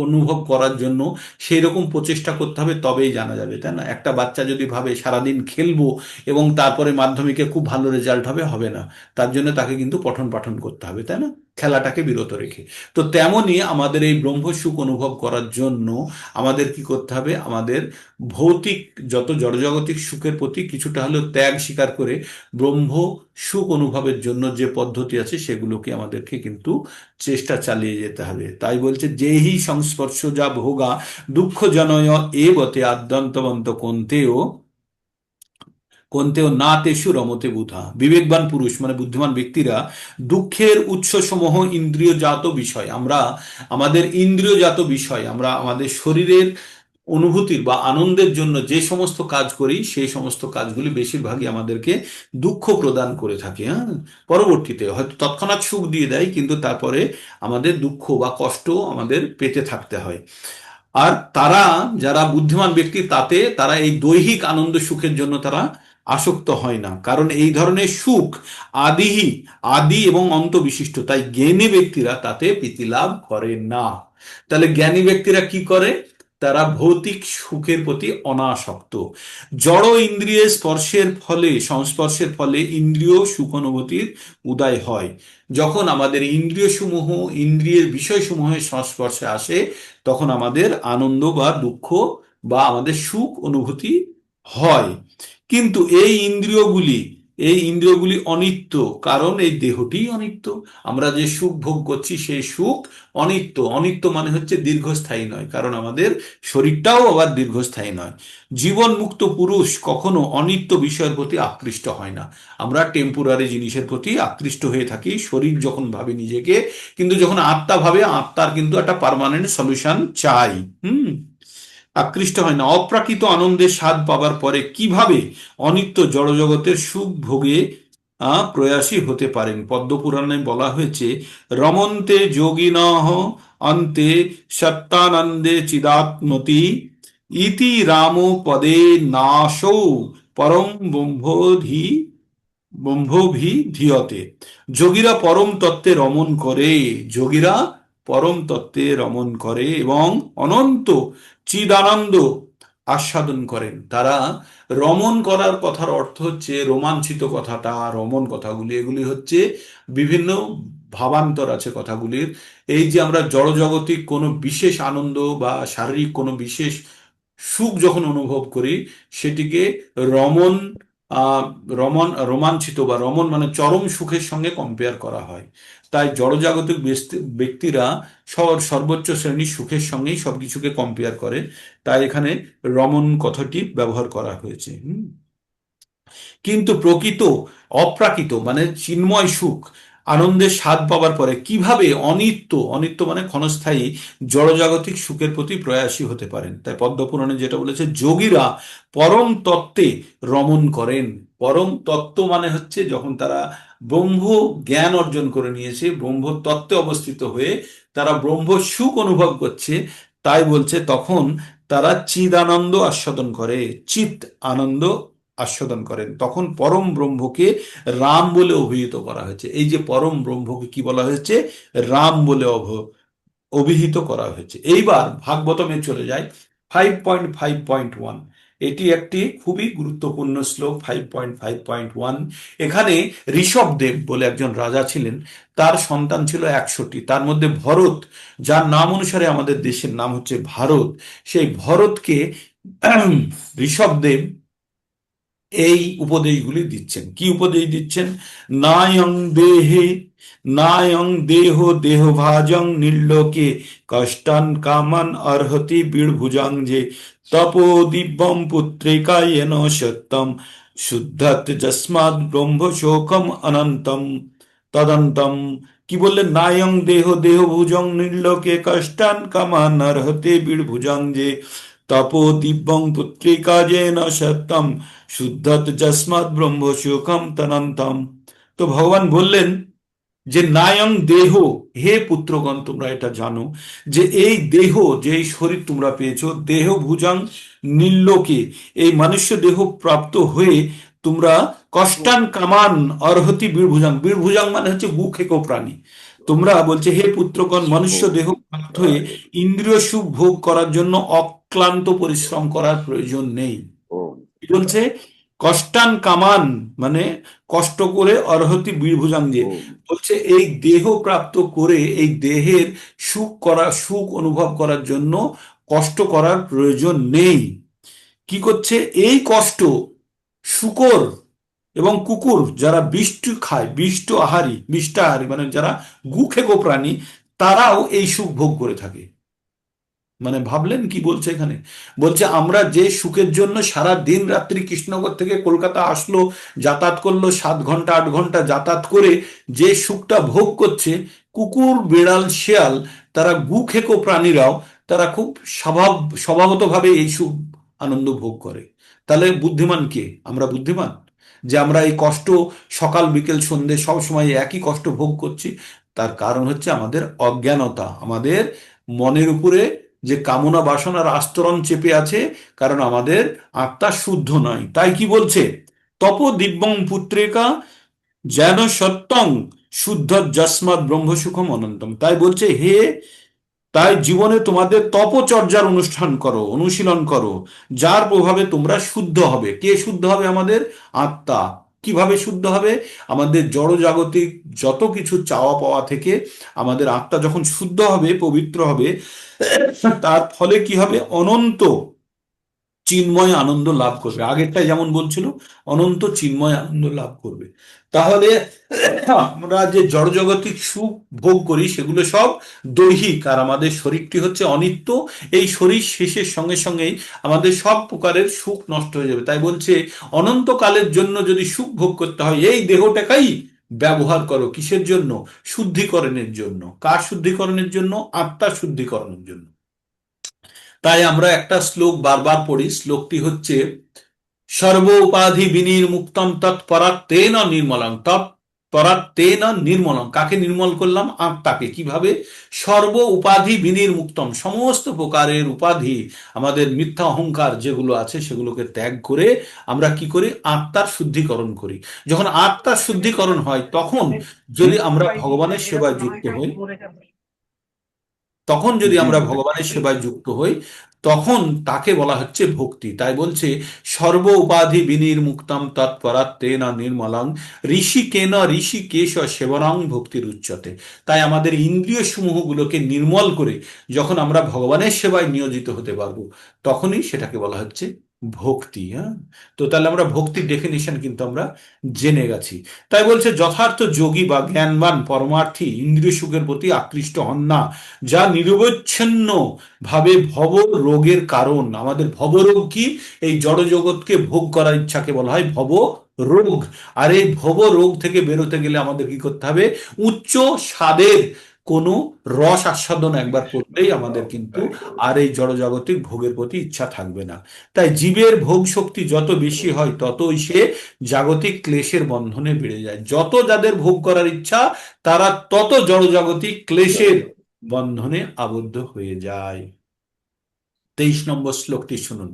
অনুভব করার জন্য সেই রকম প্রচেষ্টা করতে হবে, তবেই জানা যাবে, তাই না? একটা বাচ্চা যদি ভাবে সারাদিন খেলবো এবং তারপরে মাধ্যমিকে খুব ভালো রেজাল্ট হবে, হবে না। তার জন্য তাকে কিন্তু পঠন পাঠন করতে হবে, তাই না? খেলাটাকে বিরত রেখে। তো তেমনি আমাদের এই ব্রহ্ম সুখ অনুভব করার জন্য আমাদের কি করতে হবে? আমাদের ভৌতিক যত জড়জাগতিক সুখের প্রতি কিছুটা হলেও ত্যাগ স্বীকার করে ব্রহ্ম সুখ অনুভবের জন্য যে পদ্ধতি আছে সেগুলোকে আমাদেরকে কিন্তু চেষ্টা চালিয়ে যেতে হবে। তাই বলছে যেহি সংস্পর্শ যা ভোগা দুঃখ জনয় এ বতে আদ্যন্তবন্ত কোনতেও না তেষু রমতে বুধা। বিবেকবান পুরুষ মানে বুদ্ধিমান ব্যক্তিরা দুঃখের উৎসসমূহ ইন্দ্রিয়জাত বিষয়, আমরা আমাদের ইন্দ্রিয়জাত বিষয়, আমরা আমাদের শরীরের অনুভূতির বা আনন্দের জন্য যে সমস্ত কাজ করি, সেই সমস্ত কাজগুলি বেশিরভাগই আমাদেরকে দুঃখ প্রদান করে থাকে। হ্যাঁ, পরবর্তীতে হয়তো তৎক্ষণাৎ সুখ দিয়ে দেয়, কিন্তু তারপরে আমাদের দুঃখ বা কষ্ট আমাদের পেতে থাকতে হয়। আর তারা যারা বুদ্ধিমান ব্যক্তি, তাতে তারা এই দৈহিক আনন্দ সুখের জন্য তারা আসক্ত হয় না, কারণ এই ধরনের সুখ আদি এবং অন্ত বিশিষ্ট। তাই জ্ঞানী ব্যক্তিরা তাতে প্রীতি লাভ করে না। তাহলে জ্ঞানী ব্যক্তিরা কি করে? তারা ভৌতিক সুখের প্রতি অনাসক্ত। জড় ইন্দ্রিয় সংস্পর্শের ফলে ইন্দ্রিয় সুখ অনুভূতির উদয় হয়। যখন আমাদের ইন্দ্রিয়ের বিষয়সমূহের সংস্পর্শে আসে, তখন আমাদের আনন্দ বা দুঃখ বা আমাদের সুখ অনুভূতি হয়। কিন্তু এই ইন্দ্রিয়গুলি এই ইন্দ্রিয়গুলি অনিত্য, কারণ এই দেহটি অনিত্য। আমরা যে সুখ ভোগ করছি সেই সুখ অনিত্য। অনিত্য মানে হচ্ছে দীর্ঘস্থায়ী নয়, কারণ আমাদের শরীরটাও আবার দীর্ঘস্থায়ী নয়। জীবন মুক্ত পুরুষ কখনো অনিত্য বিষয়ের প্রতি আকৃষ্ট হয় না। আমরা টেম্পোরারি জিনিসের প্রতি আকৃষ্ট হয়ে থাকি শরীর যখন ভাবে নিজেকে, কিন্তু যখন আত্মা ভাবে, আত্মার কিন্তু একটা পার্মানেন্ট সলিউশন চাই। হুম, আকৃষ্ট হয় না। অপ্রাকৃত আনন্দের স্বাদ পাবার পরে কিভাবে অনিত্য জড়জগতের সুখ ভোগে প্রয়াসী হতে পারেন? পদ্মপুরাণে বলা হয়েছে, রমন্তে যোগিনঃ অন্তে সত্যানন্দে চিদাত্মতি ইতি রাম পদে নাশৌ পরম ব্রহ্মভি ধীয়তে। যোগীরা পরম তত্ত্বে রমণ করে, যোগীরা পরম তত্ত্বে রমণ করে এবং অনন্ত চিদানন্দ আস্বাদন করেন। তারা রমণ করার কথার অর্থ হচ্ছে, রোমাঞ্চিত কথাটা, রমণ কথাগুলি, এগুলি হচ্ছে বিভিন্ন ভাবান্তর আছে কথাগুলির। এই যে আমরা জড়জগতিক কোনো বিশেষ আনন্দ বা শারীরিক কোনো বিশেষ সুখ যখন অনুভব করি, সেটিকে রমণ রোমাঞ্চিত বা রমণ মানে চরম সুখের সঙ্গে কম্পেয়ার করা হয়। তাই জড়জাগতিক ব্যক্তিরা সর্বোচ্চ শ্রেণীর সুখের সঙ্গেই সবকিছুকে কম্পেয়ার করে, তাই এখানে রমণ কথাটি ব্যবহার করা হয়েছে। কিন্তু প্রকৃত অপ্রাকৃত মানে চিন্ময় সুখ, আনন্দের স্বাদ পাবার পরে কিভাবে অনিত্য, অনিত্য মানে ক্ষণস্থায়ী জড়জাগতিক সুখের প্রতি প্রয়াসী হতে পারেন? তাই পদ্মপুরাণে যেটা বলেছে, যোগীরা পরম তত্ত্বে রমণ করেন। পরম তত্ত্ব মানে হচ্ছে যখন তারা ব্রহ্ম জ্ঞান অর্জন করে নিয়েছে, ব্রহ্ম তত্ত্বে অবস্থিত হয়ে তারা ব্রহ্ম সুখ অনুভব করছে, তাই বলছে তখন তারা চিদানন্দ আস্বাদন করে, চিত আনন্দ আস্বাদন করেন। তখন পরম ব্রহ্মকে রাম বলে অভিহিত করা হয়েছে। এই যে পরম ব্রহ্মকে কি বলা হয়েছে? রাম বলে অভিহিত করা হয়েছে। এইবার ভাগবতমে চলে যায় 5.5.1। এটি একটি খুবই গুরুত্বপূর্ণ শ্লোক, 5.5.1। এখানে ঋষভদেব বলে একজন রাজা ছিলেন, তার সন্তান ছিল 100টি। তার মধ্যে ভরত, যার নাম অনুসারে আমাদের দেশের নাম হচ্ছে ভারত, সেই ভরতকে ঋষভদেব এই উপদেশগুলি দিচ্ছেন। কি উপদেশ দিচ্ছেন? নায়ং দেহে নায়ং দেহ দেহভাজং নির্লোকে কষ্টান কামান অর্হতি বীরভুজাং যে তপো দিব্যম পুত্রিকা येन সত্যম শুদ্ধত যস্মাৎ ব্রহ্ম শোকম অনন্তম তদন্তম। কি বললেন? নায়ং দেহ দেহভুজং নির্লোকে কষ্টান কামান অর্হতে বীরভুজাং যে তপো দিব্যং পুত্রিকা येन সত্যম শুদ্ধত যস্মাৎ ব্রহ্ম সুখম তনন্তম। তো ভগবান বললেন যে নায়ং দেহ, হে পুত্রগণ তোমরা এটা জানো যে এই দেহ, যে এই শরীর তোমরা পেয়েছো, দেহ ভুজাং নির্লোকে, এই মনুষ্য দেহ প্রাপ্ত হয়ে তোমরা কষ্টান কামান অর্হতি বীরভুজাং, বীরভুজাং মানে হচ্ছে গুখেকো প্রাণী। তোমরা বলছে হে পুত্রগণ, মনুষ্য দেহ প্রাপ্ত হয়ে ইন্দ্রিয় সুখ ভোগ করার জন্য অক্লান্ত পরিশ্রম করার প্রয়োজন নেই। কি বলছে? কষ্টান কামান মানে কষ্ট করে, অর্হতি বীরভুজাং যে বলছে এই দেহ প্রাপ্ত করে এই দেহের সুখ অনুভব করার জন্য কষ্ট করার প্রয়োজন নেই। কি করছে? এই কষ্ট শূকর এবং কুকুর, যারা বিষ্ট খায়, বিষ্টাহারী মানে যারা গুখেকো প্রাণী, তারাও এই সুখ ভোগ করে থাকে। মানে ভাবলেন কি বলছে এখানে? বলছে আমরা যে সুখের জন্য সারা দিন রাত্রি কৃষ্ণনগর থেকে কলকাতা আসলো, যাতায়াত করলো, 7 ঘন্টা 8 ঘন্টা যাতায়াত করে যে সুখটা ভোগ করছে, কুকুর বিড়াল শেয়াল, তারা গুখেকো প্রাণীরাও তারা খুব স্বভাবতভাবে এই সুখ আনন্দ ভোগ করে। তাহলে বুদ্ধিমান কে? আমরা বুদ্ধিমান যে আমরা এই কষ্ট সকাল বিকেল সন্ধে সব সময় একই কষ্ট ভোগ করছি? তার কারণ হচ্ছে আমাদের অজ্ঞানতা, আমাদের মনের উপরে যে কামনা বাসনার আস্তরণ চেপে আছে, কারণ আমাদের আত্মা শুদ্ধ নয়। তাই কি বলছে? তপ দিব্যং পুত্রিকা যেন সত্যং শুদ্ধ যস্মাৎ ব্রহ্মসুখম অনন্তম। তাই বলছে তাই জীবনে তোমাদের তপচর্যার অনুষ্ঠান করো, অনুশীলন করো, যার প্রভাবে তোমরা শুদ্ধ হবে। কে শুদ্ধ হবে? আমাদের আত্মা। কিভাবে শুদ্ধ হবে? আমাদের জড়জাগতিক যত কিছু চাওয়া পাওয়া থেকে আমাদের আত্মা যখন শুদ্ধ হবে, পবিত্র হবে, তার ফলে কি হবে? অনন্ত চিন্ময় আনন্দ লাভ করবে। আগেরটাই যেমন বলছিল, অনন্ত চিন্ময় আনন্দ লাভ করবে। তাহলে আমরা যে জড়জগতিক সুখ ভোগ করি সেগুলো সব দৈহিক, আর আমাদের শরীরটি হচ্ছে অনিত্য। এই শরীর শেষের সঙ্গে সঙ্গেই আমাদের সব প্রকারের সুখ নষ্ট হয়ে যাবে। তাই বলছে অনন্তকালের জন্য যদি সুখ ভোগ করতে হয় এই দেহটাকেই ব্যবহার করো। কিসের জন্য? শুদ্ধিকরণের জন্য। কার শুদ্ধিকরণের জন্য? আত্মার শুদ্ধিকরণের জন্য। তাই আমরা একটা শ্লোক বারবার পড়ি, শ্লোকটি হচ্ছে সর্ব উপাধি বিনির্মুক্তম তৎপরাত্তেন নির্মলং। তৎপরাত্তেন নির্মলং, কাকে নির্মল করলাম? আত্মাকে। কিভাবে? সর্ব উপাধি বিনির্মুক্তম, সমস্ত প্রকারের উপাধি, আমাদের মিথ্যা অহংকার যেগুলো আছে সেগুলোকে ত্যাগ করে আমরা কি করি? আত্মার শুদ্ধিকরণ করি। যখন আত্মার শুদ্ধিকরণ হয় তখন যদি আমরা ভগবানের সেবায় যুক্ত হই, তখন যদি জি আমরা গুরুদেব। ভগবানের সেবায় যুক্ত হই তখন তাকে বলা হচ্ছে ভক্তি। তাই বলছে সর্ব উপাধি বিনির্মুক্তম তৎপরাত্তেন নির্মলং ঋষিকেন ঋষিকেশ সেবনং ভক্তির উচ্চতে। তাই আমাদের ইন্দ্রিয় সমূহগুলোকে নির্মল করে যখন আমরা ভগবানের সেবায় নিয়োজিত হতে পারবো তখনই সেটাকে বলা হচ্ছে ভক্তি। হ্যাঁ, তো তাহলে আমরা ভক্তির ডেফিনেশন কিন্তু আমরা জেনে গেছি। তাই বলছে যথার্থ যোগী বা জ্ঞানবান পরমার্থী ইন্দ্রিয় সুখের প্রতি আকৃষ্ট হন না, যা নিরবচ্ছিন্ন ভাবে ভব রোগের কারণ। আমাদের ভবরোগ কি? এই জড় জগৎকে ভোগ করার ইচ্ছাকে বলা হয় ভব রোগ। আর এই ভব রোগ থেকে বেরোতে গেলে আমাদের কি করতে হবে? উচ্চ স্বাদের কোনো রস আস্বাদন একবার করলেই আমাদের কিন্তু আর এই জড়জাগতিক ভোগের প্রতি ইচ্ছা থাকবে না। তাই জীবের ভোগ শক্তি যত বেশি হয় ততই সে জাগতিক ক্লেশের বন্ধনে বেড়ে যায়। যত যাদের ভোগ করার ইচ্ছা তারা তত জড়জাগতিক ক্লেশের বন্ধনে আবদ্ধ হয়ে যায়। 23 নম্বর শ্লোকটি শুনুন।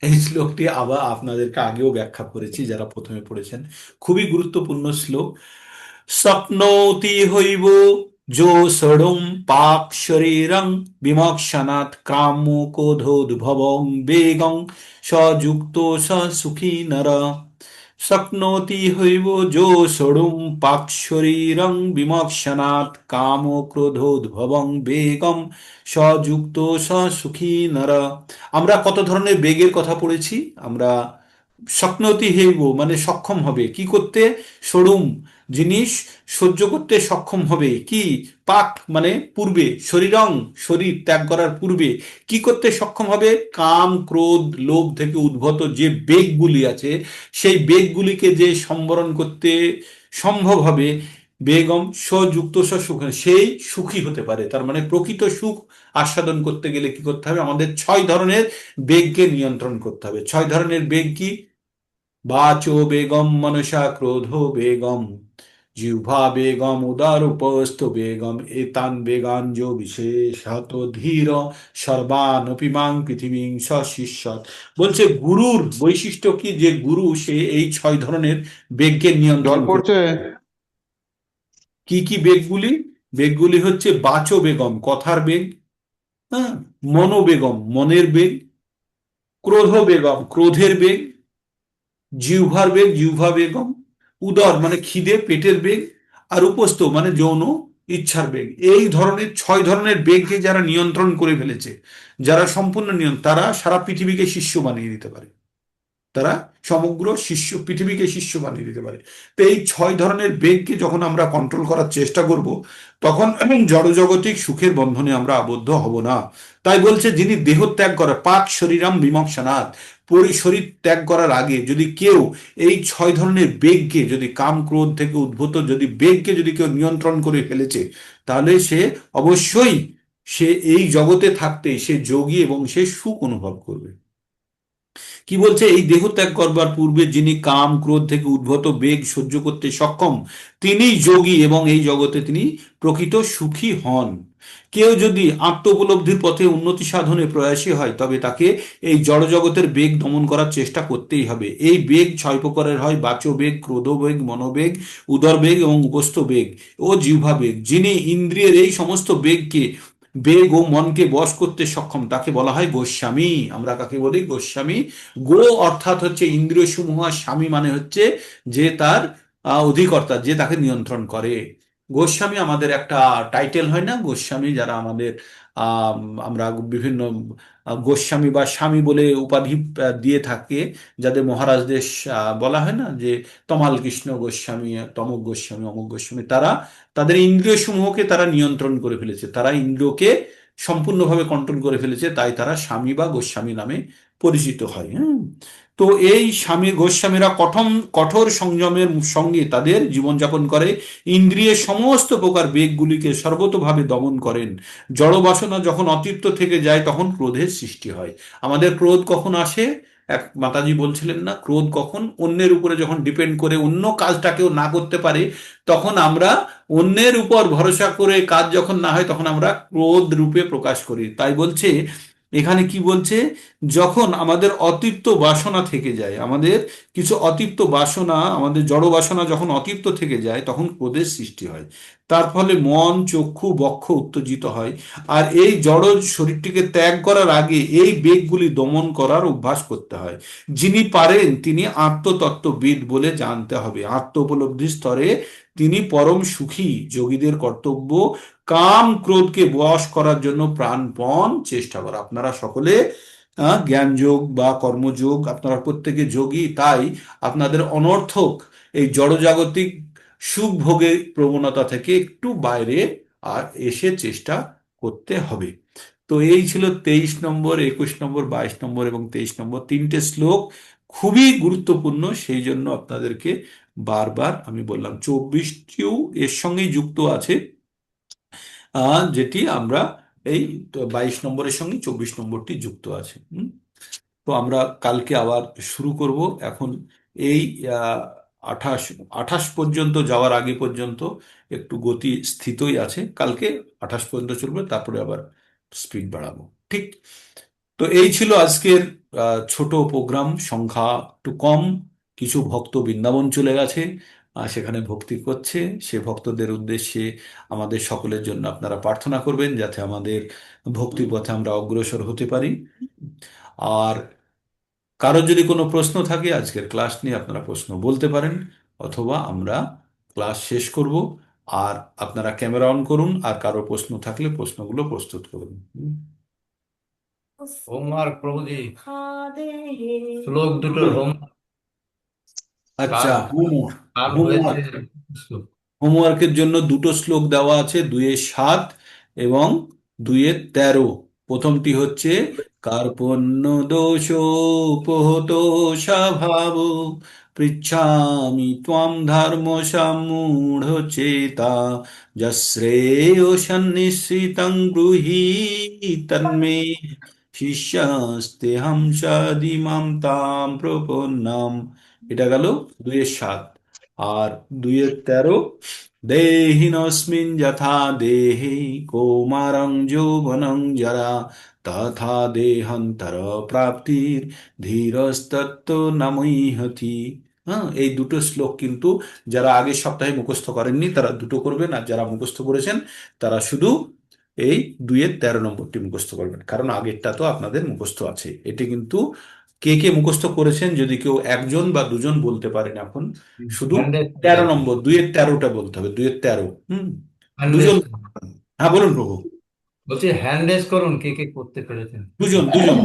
এই শ্লোকটি আবার আপনাদেরকে আগেও ব্যাখ্যা করেছি যারা প্রথমে পড়েছেন। খুবই গুরুত্বপূর্ণ শ্লোক। শক্নोति হইব যো ষড়ং পাক শরীরং বিমক্ষণাৎ কামো ক্রোধোদ্ভবং বেগং সযুক্ত স সুখী নর। শক্নোতি হইব যো ষড়ং পাক শরীরং বিমক্ষণাৎ কামো ক্রোধোদ্ভবং বেগম সযুক্ত স সুখী নর। আমরা কত ধরনের বেগের কথা পড়েছি? আমরা শক্নতি হইব মানে সক্ষম হবে কি করতে? ষড়ুম জিনিস সহ্য করতে সক্ষম হবে। কি? পাক মানে পূর্বে, শরীরং শরীর ত্যাগ করার পূর্বে কি করতে সক্ষম হবে? কাম ক্রোধ লোভ থেকে উদ্ভূত যে বেগগুলি আছে সেই বেগগুলিকে যে সম্বরণ করতে সম্ভব হবে, বেগম সযুক্ত সুখ, সেই সুখী হতে পারে। তার মানে প্রকৃত সুখ আস্বাদন করতে গেলে কি করতে হবে? আমাদের 6 ধরনের বেগকে নিয়ন্ত্রণ করতে হবে। 6 ধরনের বেগ কি? वाचो बेगम मनसा क्रोधो बेगम जिह्वा बेगम उदर उपस्थो बेगम एतान बेगान जो विशेषत धीर সর্বানপি মাং পৃথিবীং সশিষ্যৎ। বলছে গুরুর বৈশিষ্ট্য কি? যে গুরু সে এই 6 ধরনের বেগকে জল নিয়ন্ত্রণ করে। পড়ছে। কি কি বেগগুলি? বেগগুলি হচ্ছে বাচো বেগম কথার বেগ, হ্যাঁ, মনোবেগম মনের বেগ, ক্রোধ বেগম ক্রোধের বেগ, জিহ্বার বেগ জিহ্বা বেগম, উদর মানে খিদে পেটের বেগ, আর উপস্থ মানে যৌন ইচ্ছার বেগ। এই ধরনের 6 ধরনের বেগকে যারা নিয়ন্ত্রণ করে ফেলেছে, যারা সম্পূর্ণ নিয়ন্ত্রণ, তারা সারা পৃথিবীকে শিষ্য বানিয়ে দিতে পারে। তারা সমগ্র শিষ্য পৃথিবীকে শিষ্য বানিয়ে দিতে পারে। তো এই 6 ধরনের বেগকে যখন আমরা কন্ট্রোল করার চেষ্টা করব তখন জড়জগতিক সুখের বন্ধনে আমরা আবদ্ধ হব না। তাই বলছে যিনি দেহ ত্যাগ করে পাক শরীরাম বিমক্ষণাৎ, শরীর ত্যাগ করার আগে যদি কেউ এই 6 ধরনের বেগকে, যদি কাম ক্রোধ থেকে উদ্ভূত যদি বেগকে যদি কেউ নিয়ন্ত্রণ করে ফেলেছে তাহলে সে অবশ্যই সে এই জগতে থাকতে সে যোগী এবং সে সুখ অনুভব করবে। কি বলছে? এই দেহ ত্যাগ করবার পূর্বে যিনি কাম ক্রোধ থেকে উদ্ভূত বেগ সহ্য করতে সক্ষম তিনিই যোগী এবং এই জগতে তিনি প্রকৃত সুখী হন। কেউ যদি আত্ম উপলব্ধির পথে উন্নতি সাধনে প্রয়াসী হয় তবে তাকে এই জড়জগতের বেগ দমন করার চেষ্টা করতেই হবে। এই বেগ 6 প্রকারের হয়: বাচো বেগ, ক্রোধ বেগ, মনোবেগ, উদর বেগ এবং উপস্থ বেগ ও জিহ্বা বেগ। যিনি ইন্দ্রিয়ের এই সমস্ত বেগকে বেগ ও মনকে বশ করতে সক্ষম তাকে বলা হয় গোস্বামী। আমরা কাকে বলি? গোস্বামী। গো অর্থাৎ হচ্ছে ইন্দ্রিয় সমূহ, আর স্বামী মানে হচ্ছে যে তার অধিকর্তা, যে তাকে নিয়ন্ত্রণ করে। গোস্বামী আমাদের একটা টাইটেল হয় না, গোস্বামী যারা আমাদের আম, আমরা বিভিন্ন গোস্বামী বা স্বামী বলে উপাধি দিয়ে থাকে, যাদের মহারাজদের বলা হয় না যে তমাল কৃষ্ণ গোস্বামী, তমক গোস্বামী, অমুক গোস্বামী, তারা তাদের ইন্দ্রিয় সমূহকে তারা নিয়ন্ত্রণ করে ফেলেছে, তারা ইন্দ্রিয়কে সম্পূর্ণভাবে কন্ট্রোল করে ফেলেছে, তাই তারা স্বামী বা গোস্বামী নামে পরিচিত হয়। তো এই স্বামী গোস্বামীরা কঠোর সংযমের সঙ্গে তাদের জীবনযাপন করে, ইন্দ্রিয়ের সমস্ত প্রকার বেগগুলিকে সর্বতোভাবে দমন করেন। জড় বাসনা যখন অতৃপ্ত থেকে যায় তখন ক্রোধের সৃষ্টি হয়। আমাদের ক্রোধ কখন আসে? এক মাতাজি বলছিলেন না, ক্রোধ কখন অন্যের উপরে যখন ডিপেন্ড করে অন্য কাজটাকেও না করতে পারে, তখন আমরা অন্যের উপর ভরসা করে কাজ যখন না হয় তখন আমরা ক্রোধ রূপে প্রকাশ করি। তাই বলছে এখানে, কি বলছে, যখন আমাদের অতৃপ্ত বাসনা থেকে যায়, আমাদের কিছু অতৃপ্ত বাসনা, আমাদের জড় বাসনা যখন অতৃপ্ত থেকে যায় তখন ক্রোধের সৃষ্টি হয়। তার ফলে মন, চক্ষু, বক্ষ উত্তেজিত হয়। আর এই জড় শরীরটিকে ত্যাগ করার আগে এই বেগগুলি দমন করার অভ্যাস করতে হয়। যিনি পারেন তিনি আত্মতত্ত্ববিদ বলে জানতে হবে। আত্ম উপলব্ধির স্তরে তিনি পরম সুখী। যোগীদের কর্তব্য কাম ক্রোধকে বশ করার জন্য প্রাণপণ চেষ্টা করা। আপনারা সকলে জ্ঞান যোগ বা কর্মযোগ, আপনারা প্রত্যেকে যোগী, তাই আপনাদের অনর্থক এই জড়জাগতিক সুখ ভোগের প্রবণতা থেকে একটু বাইরে আর এসে চেষ্টা করতে হবে। তো এই ছিল 23 নম্বর, 21 নম্বর, 22 নম্বর এবং 23 নম্বর তিনটে শ্লোক, খুবই গুরুত্বপূর্ণ। সেই জন্য আপনাদেরকে বারবার আমি বললাম। 24টিও এর সঙ্গেই যুক্ত আছে, যেটি আমরা এই 22 নম্বরের সঙ্গে 24 নম্বরটি যুক্ত আছে। তো আমরা কালকে আবার শুরু করব। এখন এই আহ, 28 28 পর্যন্ত যাওয়ার আগে পর্যন্ত একটু গতি স্থিতই আছে, কালকে 28 পর্যন্ত চলবে, তারপরে আবার স্পিড বাড়াবো। ঠিক। তো এই ছিল আজকের ছোট প্রোগ্রাম, সংখ্যা একটু কম। কিছু ভক্ত বৃন্দাবন চলে গেছে, সেখানে ভক্তি করছে। সে ভক্তদের উদ্দেশ্যে আমাদের সকলের জন্য আপনারা প্রার্থনা করবেন যাতে আমাদের ভক্তি পথে আমরা অগ্রসর হতে পারি। আর কারোর যদি কোনো প্রশ্ন থাকে আজকের ক্লাস নিয়ে, আপনারা প্রশ্ন বলতে পারেন, অথবা আমরা ক্লাস শেষ করব। আর আপনারা ক্যামেরা অন করুন, আর কারো প্রশ্ন থাকলে প্রশ্নগুলো প্রস্তুত করুন। হোমওয়ার্ক প্রভুজি, শ্লোক দুটোর হোম আচ্ছা, হোমওয়ার্ক কাল হয়েছে হোমওয়ার্ক শ্লোক। হোমওয়ার্কের জন্য দুটো শ্লোক দেওয়া আছে, 2-7 এবং 2-13। প্রথমটি হচ্ছে, কার্পণ্য দোষোপহত স্বভাব পৃচ্ছামি ত্বম ধর্ম সম্মূঢ় চেতা যশ্রেয় সন্নিশ্চিতং ব্রূহি তন্মে শিষ্যাস্তেহং সদিমাম তাম প্রপন্নাম। এটা গেল 2-7। আর 2-13, দেহিনস্মিন যথা দেহে কৌমারং যৌবনং জরা তথা দেহান্তর প্রাপ্তির ধীরস্তত্ত্ব নামইহতি। এই দুটো শ্লোক কিন্তু যারা আগের সপ্তাহে মুখস্থ করেননি তারা দুটো করবেন, আর যারা মুখস্থ করেছেন তারা শুধু এই 2-13 নম্বরটি মুখস্থ করবেন, কারণ আগেরটা তো আপনাদের মুখস্থ আছে। এটি কিন্তু কে কে মুখস্থ করেছেন যদি কেউ একজন বা দুজন বলতে পারেন এখন, শুধু হ্যান্ড রেজ 13 নম্বর, 2-13টা বলতে হবে, 2-13। হ্যান্ড রেজ দুজন। হ্যাঁ, বলুন প্রভু। বলছি হ্যান্ড রেজ করুন কে কে করতে পেরেছেন, দুজন দুজন।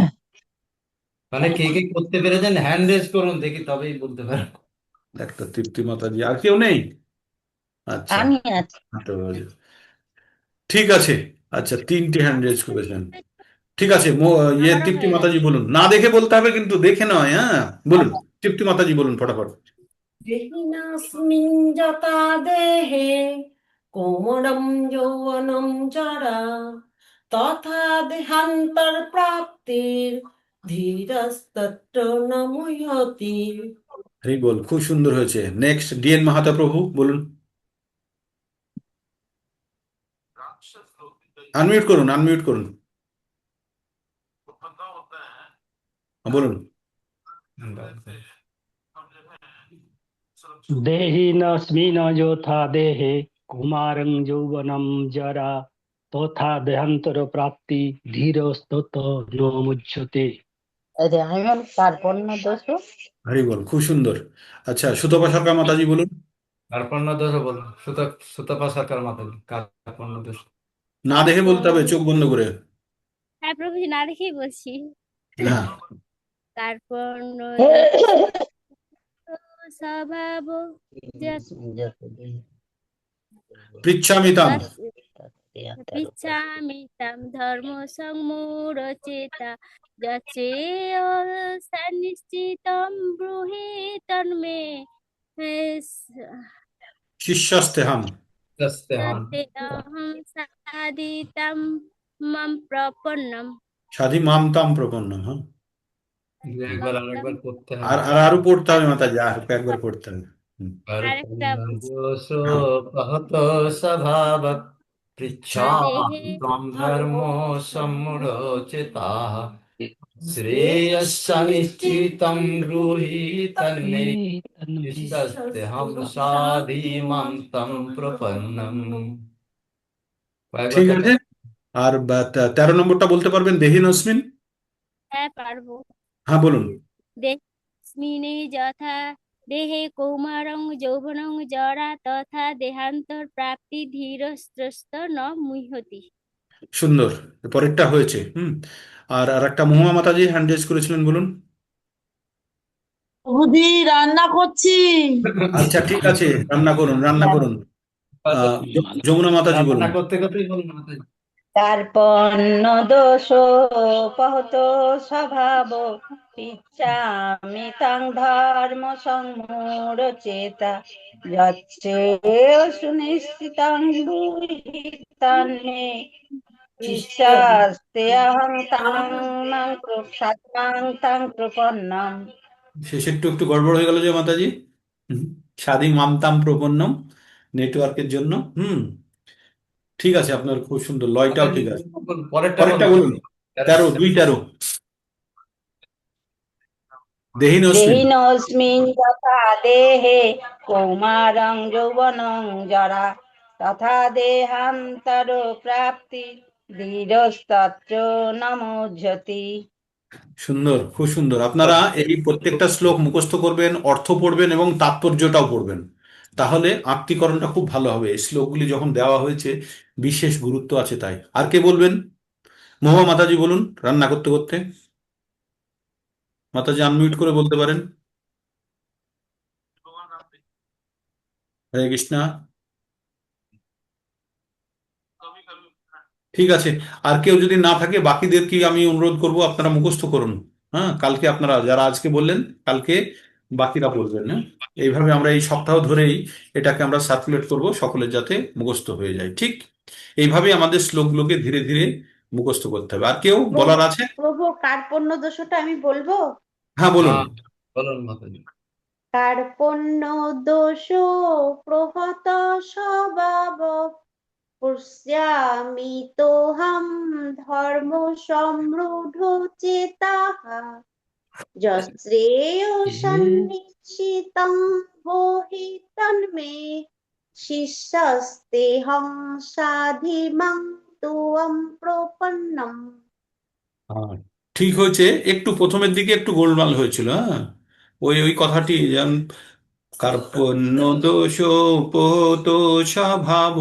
মানে কে কে করতে পেরেছেন হ্যান্ড রেজ করুন দেখি, তবেই বলতে পারেন। একটা তৃপ্তি মাতাজি, আর কেউ নেই? আচ্ছা, আমি আছি। তো ঠিক আছে। আচ্ছা, 3টে হ্যান্ড রেজ করেছেন। ঠিক আছে, আমারও তৃপ্তি হয়ে মাতাজি গেছে। বলুন, না দেখে বলতে হবে কিন্তু, দেখে নয়। হ্যাঁ, বলুন তৃপ্তি মাতাজি, বলুন ফটাফট। দেহিনাস্মিन् যথা দেহে কৌমারं যৌবनं জরা তথা দেহান্তর প্রাপ্তির ধীরস্তত্র ন মুহ্যতি। হরি বল, খুব সুন্দর হয়েছে। নেক্সট, ডিএন মাহাতা প্রভু, বলুন। আনমিউট করুন, আনমিউট করুন। বলুন। দেহিনস্মিন যথা দেহে কুমারং যৌবনম জরা তথা দেহান্তর প্রাপ্তি ধীরস্তত ন মুহ্যতে। আমি বল কার্পণ্য দোষ। হরি বল, খুব সুন্দর। আচ্ছা, সুতপা সরকার মাতাজি বলুন। কার্পণ্য দোষ বলুন, সুতপা সরকার মাতাজি, কার্পণ্য দোষ। না দেখে বলতে হবে, চোখ বন্ধ করে। হ্যাঁ প্রভুজি, না দেখেই বলছি। হ্যাঁ, কার্পণ্য স্বভাব পৃচ্ছামি তাম। পৃচ্ছামি তাম ধর্ম সংমূঢ়চেতা যচ্ছেয় সন্নিশ্চিতম ব্রূহি তন্মে শিষ্যস্তেহাম। সস্তেহাম। সত্যহং সাধিতাম মম প্রপন্নম। সাধি মাম তাম প্রপন্নম। হ্যাঁ, একবার আরেকবার পড়তে আর হবে। আর আরো পড়তে হবে মাতাজি, আর একবার পড়তে হবে। হুম, আরেকটা কার্পণ্য বলছি। দোষ হ্যাঁ, পহত স্বভাব পৃচ্ছামি দেহে ত্বম ধর্ম সম্মূঢ়চেতা শ্রেয়স্য ব্রূহি তন্মে শিষ্যস্তেহং সাধিমাং তং প্রপন্নম। কয়েকবার ঠিক পড়তে আছে। আর 13 নম্বরটা বলতে পারবেন, দেহিনস্মিন? হ্যাঁ পারবো। হ্যাঁ বলুন। দেহস্মিনে যথা দেহে কৌমারং যৌবনং জরা তথা দেহান্তর প্রাপ্তি ধীরস্ত্রস্ত ন মুহ্যতি। সুন্দর, পরেরটা হয়েছে। আর আর একটা মহুয়া মাতাজি হ্যান্ড রেজ করেছিলেন, বলুন। প্রভুজি রান্না করছি। আচ্ছা ঠিক আছে, রান্না করুন, রান্না করুন। যমুনা মাতাজি বলুন। রান্না করতে করতেই বলুন মাতাজি। কার্পণ্য দোষ পহত স্বভাব পিচ্ছামি তাং ধর্ম সংমূঢ়চেতা যচ্ছেয় সুনিশ্চিতাং ব্রূহি তন্মে শিষ্যাস্তেহং তাং প্রপন্নম। শেষে একটু একটু গড়বড় হয়ে গেল যে মাতাজি। হুম, সাধি মামতাম প্রপন্নম, নেটওয়ার্কের জন্য। ঠিক আছে, আপনার খুব সুন্দর, লয়টাও মাতাজি ঠিক আছে। পরেরটা পরেরটা বলুন। বলুন। 13 দেহিনস্মিন। দেহিনস্মিন যথা দেহে কৌমারং যৌবনং জরা তথা দেহান্তর প্রাপ্তি ধীরস্তত্র নমোজ্জতি। সুন্দর, খুব সুন্দর। আপনারা এই প্রত্যেকটা শ্লোক মুখস্থ করবেন, অর্থ পড়বেন এবং তাৎপর্যটাও পড়বেন, তাহলে আত্মীকরণটা খুব ভালো হবে। এই শ্লোকগুলি যখন দেওয়া হয়েছে, বিশেষ গুরুত্ব আছে তাই। আর কে বলবেন? মহুয়া মাতাজি বলুন, রান্না করতে করতে। মাতাজি আনমিউট করে বলতে পারেন। হরে কৃষ্ণা। ঠিক আছে। আর কেউ যদি না থাকে, বাকিদেরকে আমি অনুরোধ করব আপনারা মুখস্থ করুন। হ্যাঁ, কালকে আপনারা যারা আজকে বললেন, কালকে বাকিরা বলবেন। হ্যাঁ, এইভাবে আমরা এই সপ্তাহ ধরেই এটাকে আমরা সার্কুলেট করব, সকলের যাতে মুখস্থ হয়ে যায়। ঠিক এইভাবে আমাদের শ্লোকগুলোকে ধীরে ধীরে মুখস্থ করতে হবে। আর কেউ প্রভু বলার আছে? প্রভু কার্পণ্য দোষটা আমি বলবো। হ্যাঁ বলুন। হ্যাঁ বলুন মাতাজি। কার্পণ্য দোষ প্রহত স্বভাব পশ্যামি তোহম ধর্ম সম্রূঢ় চেতাঃ যশ্রেয় সন্নিশ্চিতং বহি তন্মে শিষ্যস্তেহং সাধিমাং তুয়ং প্রপন্নম। হ্যাঁ, ঠিক হয়েছে। একটু প্রথমের দিকে একটু গোলমাল হয়েছিল। হ্যাঁ, ওই ওই কথাটি যেন, কার্পণ্য দোষোপহত স্বভাব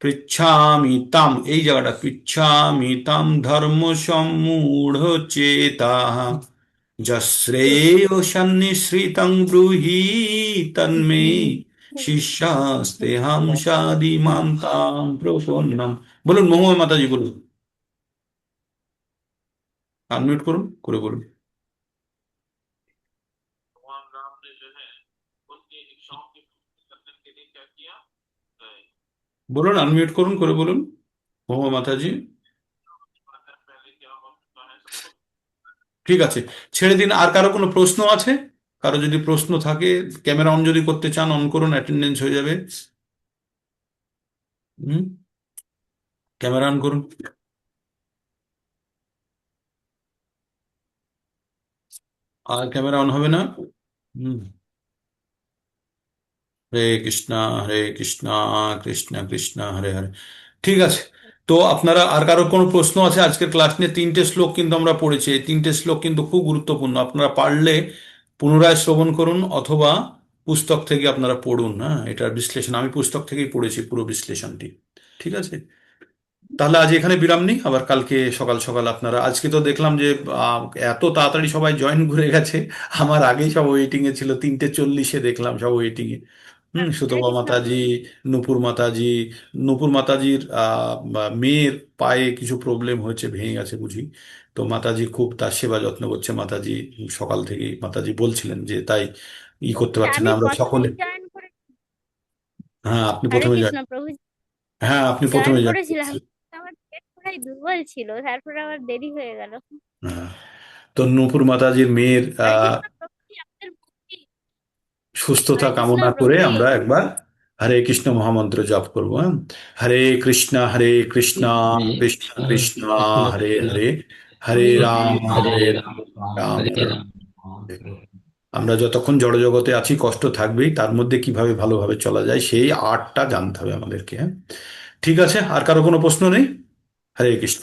পৃচ্ছামি তাম, এই জায়গাটা পৃচ্ছামি তাম ধর্ম সম্মূঢ় চেতা যশ্রেয় সন্নিশ্রিতং ব্রূহি তন্মে শিষ্যাস্তেহাম সাদিমাম তাম প্রপন্নম। বলুন মহুয়া মাতাজি বলুন, আনমিউট করুন করে বলুন। বলুন, আনমিউট করুন করে বলুন মহুয়া মাতাজি। ঠিক আছে, ছেড়ে দিন। আর কারো কোনো প্রশ্ন আছে? কারো যদি প্রশ্ন থাকে, ক্যামেরা অন যদি করতে চান অন করুন, অ্যাটেন্ডেন্স হয়ে যাবে। হুম, ক্যামেরা অন করুন। আর ক্যামেরা অন হবে না। হুম, হরে কৃষ্ণা হরে কৃষ্ণা কৃষ্ণ কৃষ্ণ হরে হরে। ঠিক আছে। তো আপনারা, আর কারো কোনো প্রশ্ন আছে আজকের ক্লাস নিয়ে? 3টে শ্লোক কিন্তু আমরা পড়েছি, এই 3টে শ্লোক কিন্তু খুব গুরুত্বপূর্ণ। আপনারা পারলে পুনরায় শ্রবণ করুন, অথবা পুস্তক থেকে আপনারা পড়ুন, হ্যাঁ, এটার বিশ্লেষণ আমি পুস্তক থেকেই পড়েছি, পুরো বিশ্লেষণটি। ঠিক আছে, তাহলে আজ এখানে বিরাম নিই, আবার কালকে সকাল সকাল আপনারা, আজকে তো দেখলাম যে আহ, এত তাড়াতাড়ি সবাই জয়েন করে গেছে, আমার আগেই সব ওয়েটিং এ ছিল, 3:40-এ দেখলাম সব ওয়েটিং এ। হরে সুতপা কৃষ্ণ মাতাজি, প্রভু। নূপুর মাতাজি, নূপুর মাতাজির মেয়ের পায়ে কিছু প্রবলেম হয়েছে, ভেঙে গেছে বুঝি। তো মাতাজি খুব তার সেবা যত্ন করছে, মাতাজি সকাল থেকেই মাতাজি বলছিলেন যে তাই করতে প্রভুজি পারছেন আমি না আমরা সকলে। প্রথমেই জয়েন করে, হ্যাঁ, আপনি হরে প্রথমে কৃষ্ণ জয়েন, প্রভুজি হ্যাঁ আপনি জয়েন প্রথমে জয়েন করেছিলাম, করছেন। আমার পেট পুরাই দুর্বল ছিল, তারপরে আবার দেরি হয়ে গেল। হ্যাঁ, তো নূপুর মাতাজির মেয়ের হরে কৃষ্ণ প্রভুজি আপনাদের মুক্তি। সুস্থতা হরে কৃষ্ণ কামনা করে প্রভুজি। আমরা একবার হরে কৃষ্ণ মহামন্ত্র জপ করবো, হ্যাঁ? হরে কৃষ্ণ কৃষ্ণ কৃষ্ণ হরে হরে, হরে রাম হরে হরে রাম রাম হরে রাম। রাম হরে রাম। আমরা যতক্ষণ জড়জগতে আছি কষ্ট থাকবেই, তার মধ্যে কিভাবে ভালোভাবে চলা যায় সেই আর্টটা জানতে হবে আমাদেরকে, হ্যাঁ? ঠিক আছে, আর কারো কোনো প্রশ্ন নেই? হরে কৃষ্ণ।